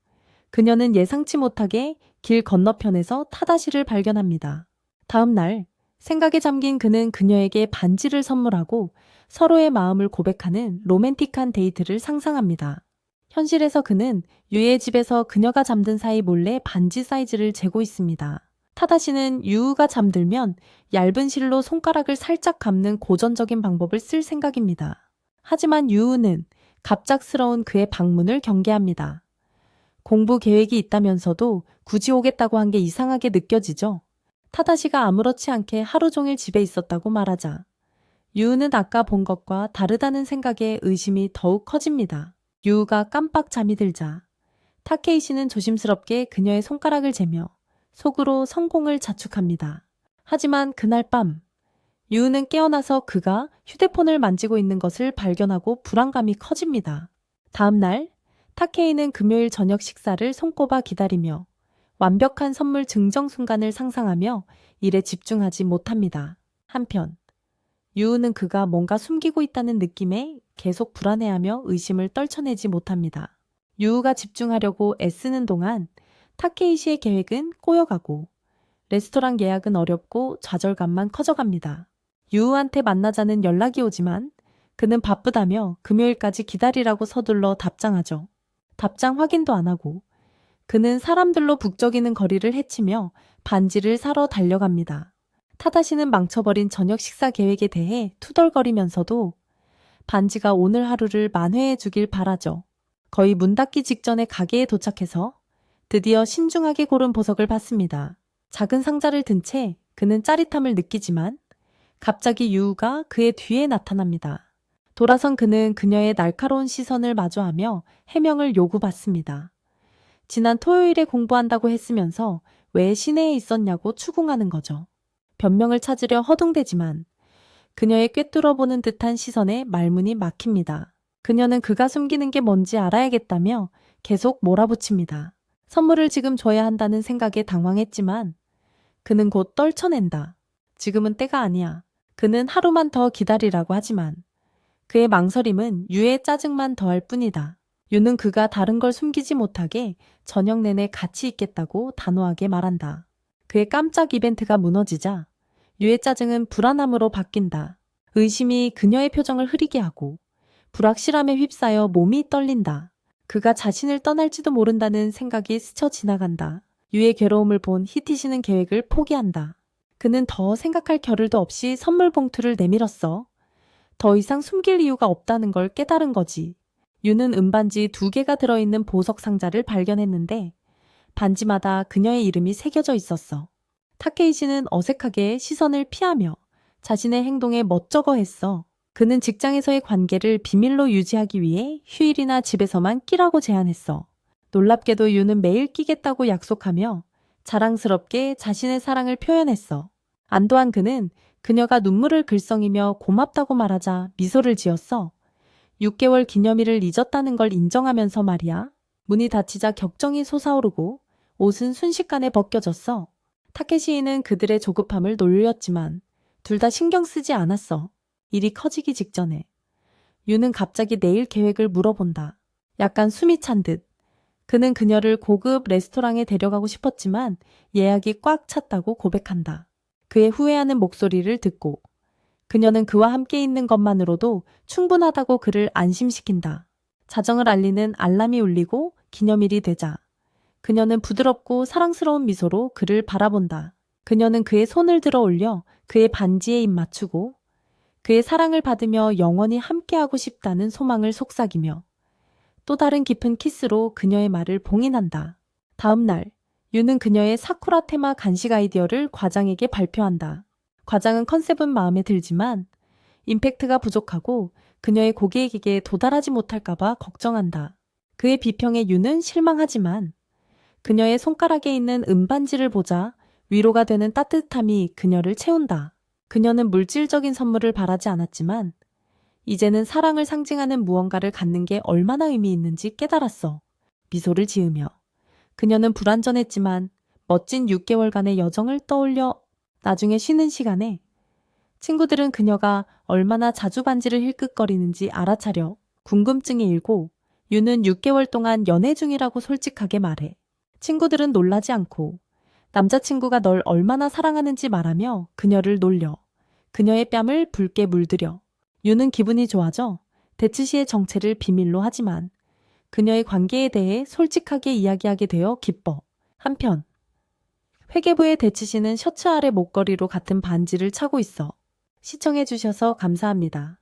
그녀는 예상치 못하게 길 건너편에서 타다시를 발견합니다. 다음 날 생각에 잠긴 그는 그녀에게 반지를 선물하고 서로의 마음을 고백하는 로맨틱한 데이트를 상상합니다. 현실에서 그는 유의 집에서 그녀가 잠든 사이 몰래 반지 사이즈를 재고 있습니다. 타다시는 유우가 잠들면 얇은 실로 손가락을 살짝 감는 고전적인 방법을 쓸 생각입니다. 하지만 유우는 갑작스러운 그의 방문을 경계합니다. 공부 계획이 있다면서도 굳이 오겠다고 한 게 이상하게 느껴지죠. 타다시가 아무렇지 않게 하루 종일 집에 있었다고 말하자 유우는 아까 본 것과 다르다는 생각에 의심이 더욱 커집니다. 유우가 깜빡 잠이 들자 타케이 씨는 조심스럽게 그녀의 손가락을 재며 속으로 성공을 자축합니다. 하지만 그날 밤 유우는 깨어나서 그가 휴대폰을 만지고 있는 것을 발견하고 불안감이 커집니다. 다음 날 타케이는 금요일 저녁 식사를 손꼽아 기다리며 완벽한 선물 증정 순간을 상상하며 일에 집중하지 못합니다. 한편 유우는 그가 뭔가 숨기고 있다는 느낌에 계속 불안해하며 의심을 떨쳐내지 못합니다. 유우가 집중하려고 애쓰는 동안 타케이 씨의 계획은 꼬여가고 레스토랑 예약은 어렵고 좌절감만 커져갑니다. 유우한테 만나자는 연락이 오지만 그는 바쁘다며 금요일까지 기다리라고 서둘러 답장하죠. 답장 확인도 안 하고 그는 사람들로 북적이는 거리를 헤치며 반지를 사러 달려갑니다. 타다시는 망쳐버린 저녁 식사 계획에 대해 투덜거리면서도 반지가 오늘 하루를 만회해 주길 바라죠. 거의 문 닫기 직전에 가게에 도착해서 드디어 신중하게 고른 보석을 받습니다. 작은 상자를 든 채 그는 짜릿함을 느끼지만 갑자기 유우가 그의 뒤에 나타납니다. 돌아선 그는 그녀의 날카로운 시선을 마주하며 해명을 요구받습니다. 지난 토요일에 공부한다고 했으면서 왜 시내에 있었냐고 추궁하는 거죠. 변명을 찾으려 허둥대지만 그녀의 꿰뚫어보는 듯한 시선에 말문이 막힙니다. 그녀는 그가 숨기는 게 뭔지 알아야겠다며 계속 몰아붙입니다. 선물을 지금 줘야 한다는 생각에 당황했지만 그는 곧 떨쳐낸다. 지금은 때가 아니야. 그는 하루만 더 기다리라고 하지만 그의 망설임은 유의 짜증만 더할 뿐이다. 유는 그가 다른 걸 숨기지 못하게 저녁 내내 같이 있겠다고 단호하게 말한다. 그의 깜짝 이벤트가 무너지자 유의 짜증은 불안함으로 바뀐다. 의심이 그녀의 표정을 흐리게 하고 불확실함에 휩싸여 몸이 떨린다. 그가 자신을 떠날지도 모른다는 생각이 스쳐 지나간다. 유의 괴로움을 본 히티시는 계획을 포기한다. 그는 더 생각할 겨를도 없이 선물 봉투를 내밀었어. 더 이상 숨길 이유가 없다는 걸 깨달은 거지. 유는 은반지 2개가 들어있는 보석 상자를 발견했는데 반지마다 그녀의 이름이 새겨져 있었어. 타케이시는 어색하게 시선을 피하며 자신의 행동에 멋쩍어 했어. 그는 직장에서의 관계를 비밀로 유지하기 위해 휴일이나 집에서만 끼라고 제안했어. 놀랍게도 유는 매일 끼겠다고 약속하며 자랑스럽게 자신의 사랑을 표현했어. 안도한 그는 그녀가 눈물을 글썽이며 고맙다고 말하자 미소를 지었어. 6개월 기념일을 잊었다는 걸 인정하면서 말이야. 문이 닫히자 격정이 솟아오르고 옷은 순식간에 벗겨졌어. 타케시이는 그들의 조급함을 놀렸지만 둘 다 신경 쓰지 않았어. 일이 커지기 직전에. 유는 갑자기 내일 계획을 물어본다. 약간 숨이 찬 듯. 그는 그녀를 고급 레스토랑에 데려가고 싶었지만 예약이 꽉 찼다고 고백한다. 그의 후회하는 목소리를 듣고 그녀는 그와 함께 있는 것만으로도 충분하다고 그를 안심시킨다. 자정을 알리는 알람이 울리고 기념일이 되자 그녀는 부드럽고 사랑스러운 미소로 그를 바라본다. 그녀는 그의 손을 들어 올려 그의 반지에 입 맞추고 그의 사랑을 받으며 영원히 함께하고 싶다는 소망을 속삭이며 또 다른 깊은 키스로 그녀의 말을 봉인한다. 다음 날, 유는 그녀의 사쿠라 테마 간식 아이디어를 과장에게 발표한다. 과장은 컨셉은 마음에 들지만 임팩트가 부족하고 그녀의 고객에게 도달하지 못할까봐 걱정한다. 그의 비평에 유는 실망하지만 그녀의 손가락에 있는 은반지를 보자 위로가 되는 따뜻함이 그녀를 채운다. 그녀는 물질적인 선물을 바라지 않았지만 이제는 사랑을 상징하는 무언가를 갖는 게 얼마나 의미 있는지 깨달았어. 미소를 지으며. 그녀는 불완전했지만 멋진 6개월간의 여정을 떠올려 나중에 쉬는 시간에 친구들은 그녀가 얼마나 자주 반지를 힐끗거리는지 알아차려 궁금증이 일고 유는 6개월 동안 연애 중이라고 솔직하게 말해. 친구들은 놀라지 않고 남자친구가 널 얼마나 사랑하는지 말하며 그녀를 놀려 그녀의 뺨을 붉게 물들여. 유는 기분이 좋아져 데츠시의 정체를 비밀로 하지만 그녀의 관계에 대해 솔직하게 이야기하게 되어 기뻐. 한편 회계부의 데츠시는 셔츠 아래 목걸이로 같은 반지를 차고 있어. 시청해주셔서 감사합니다.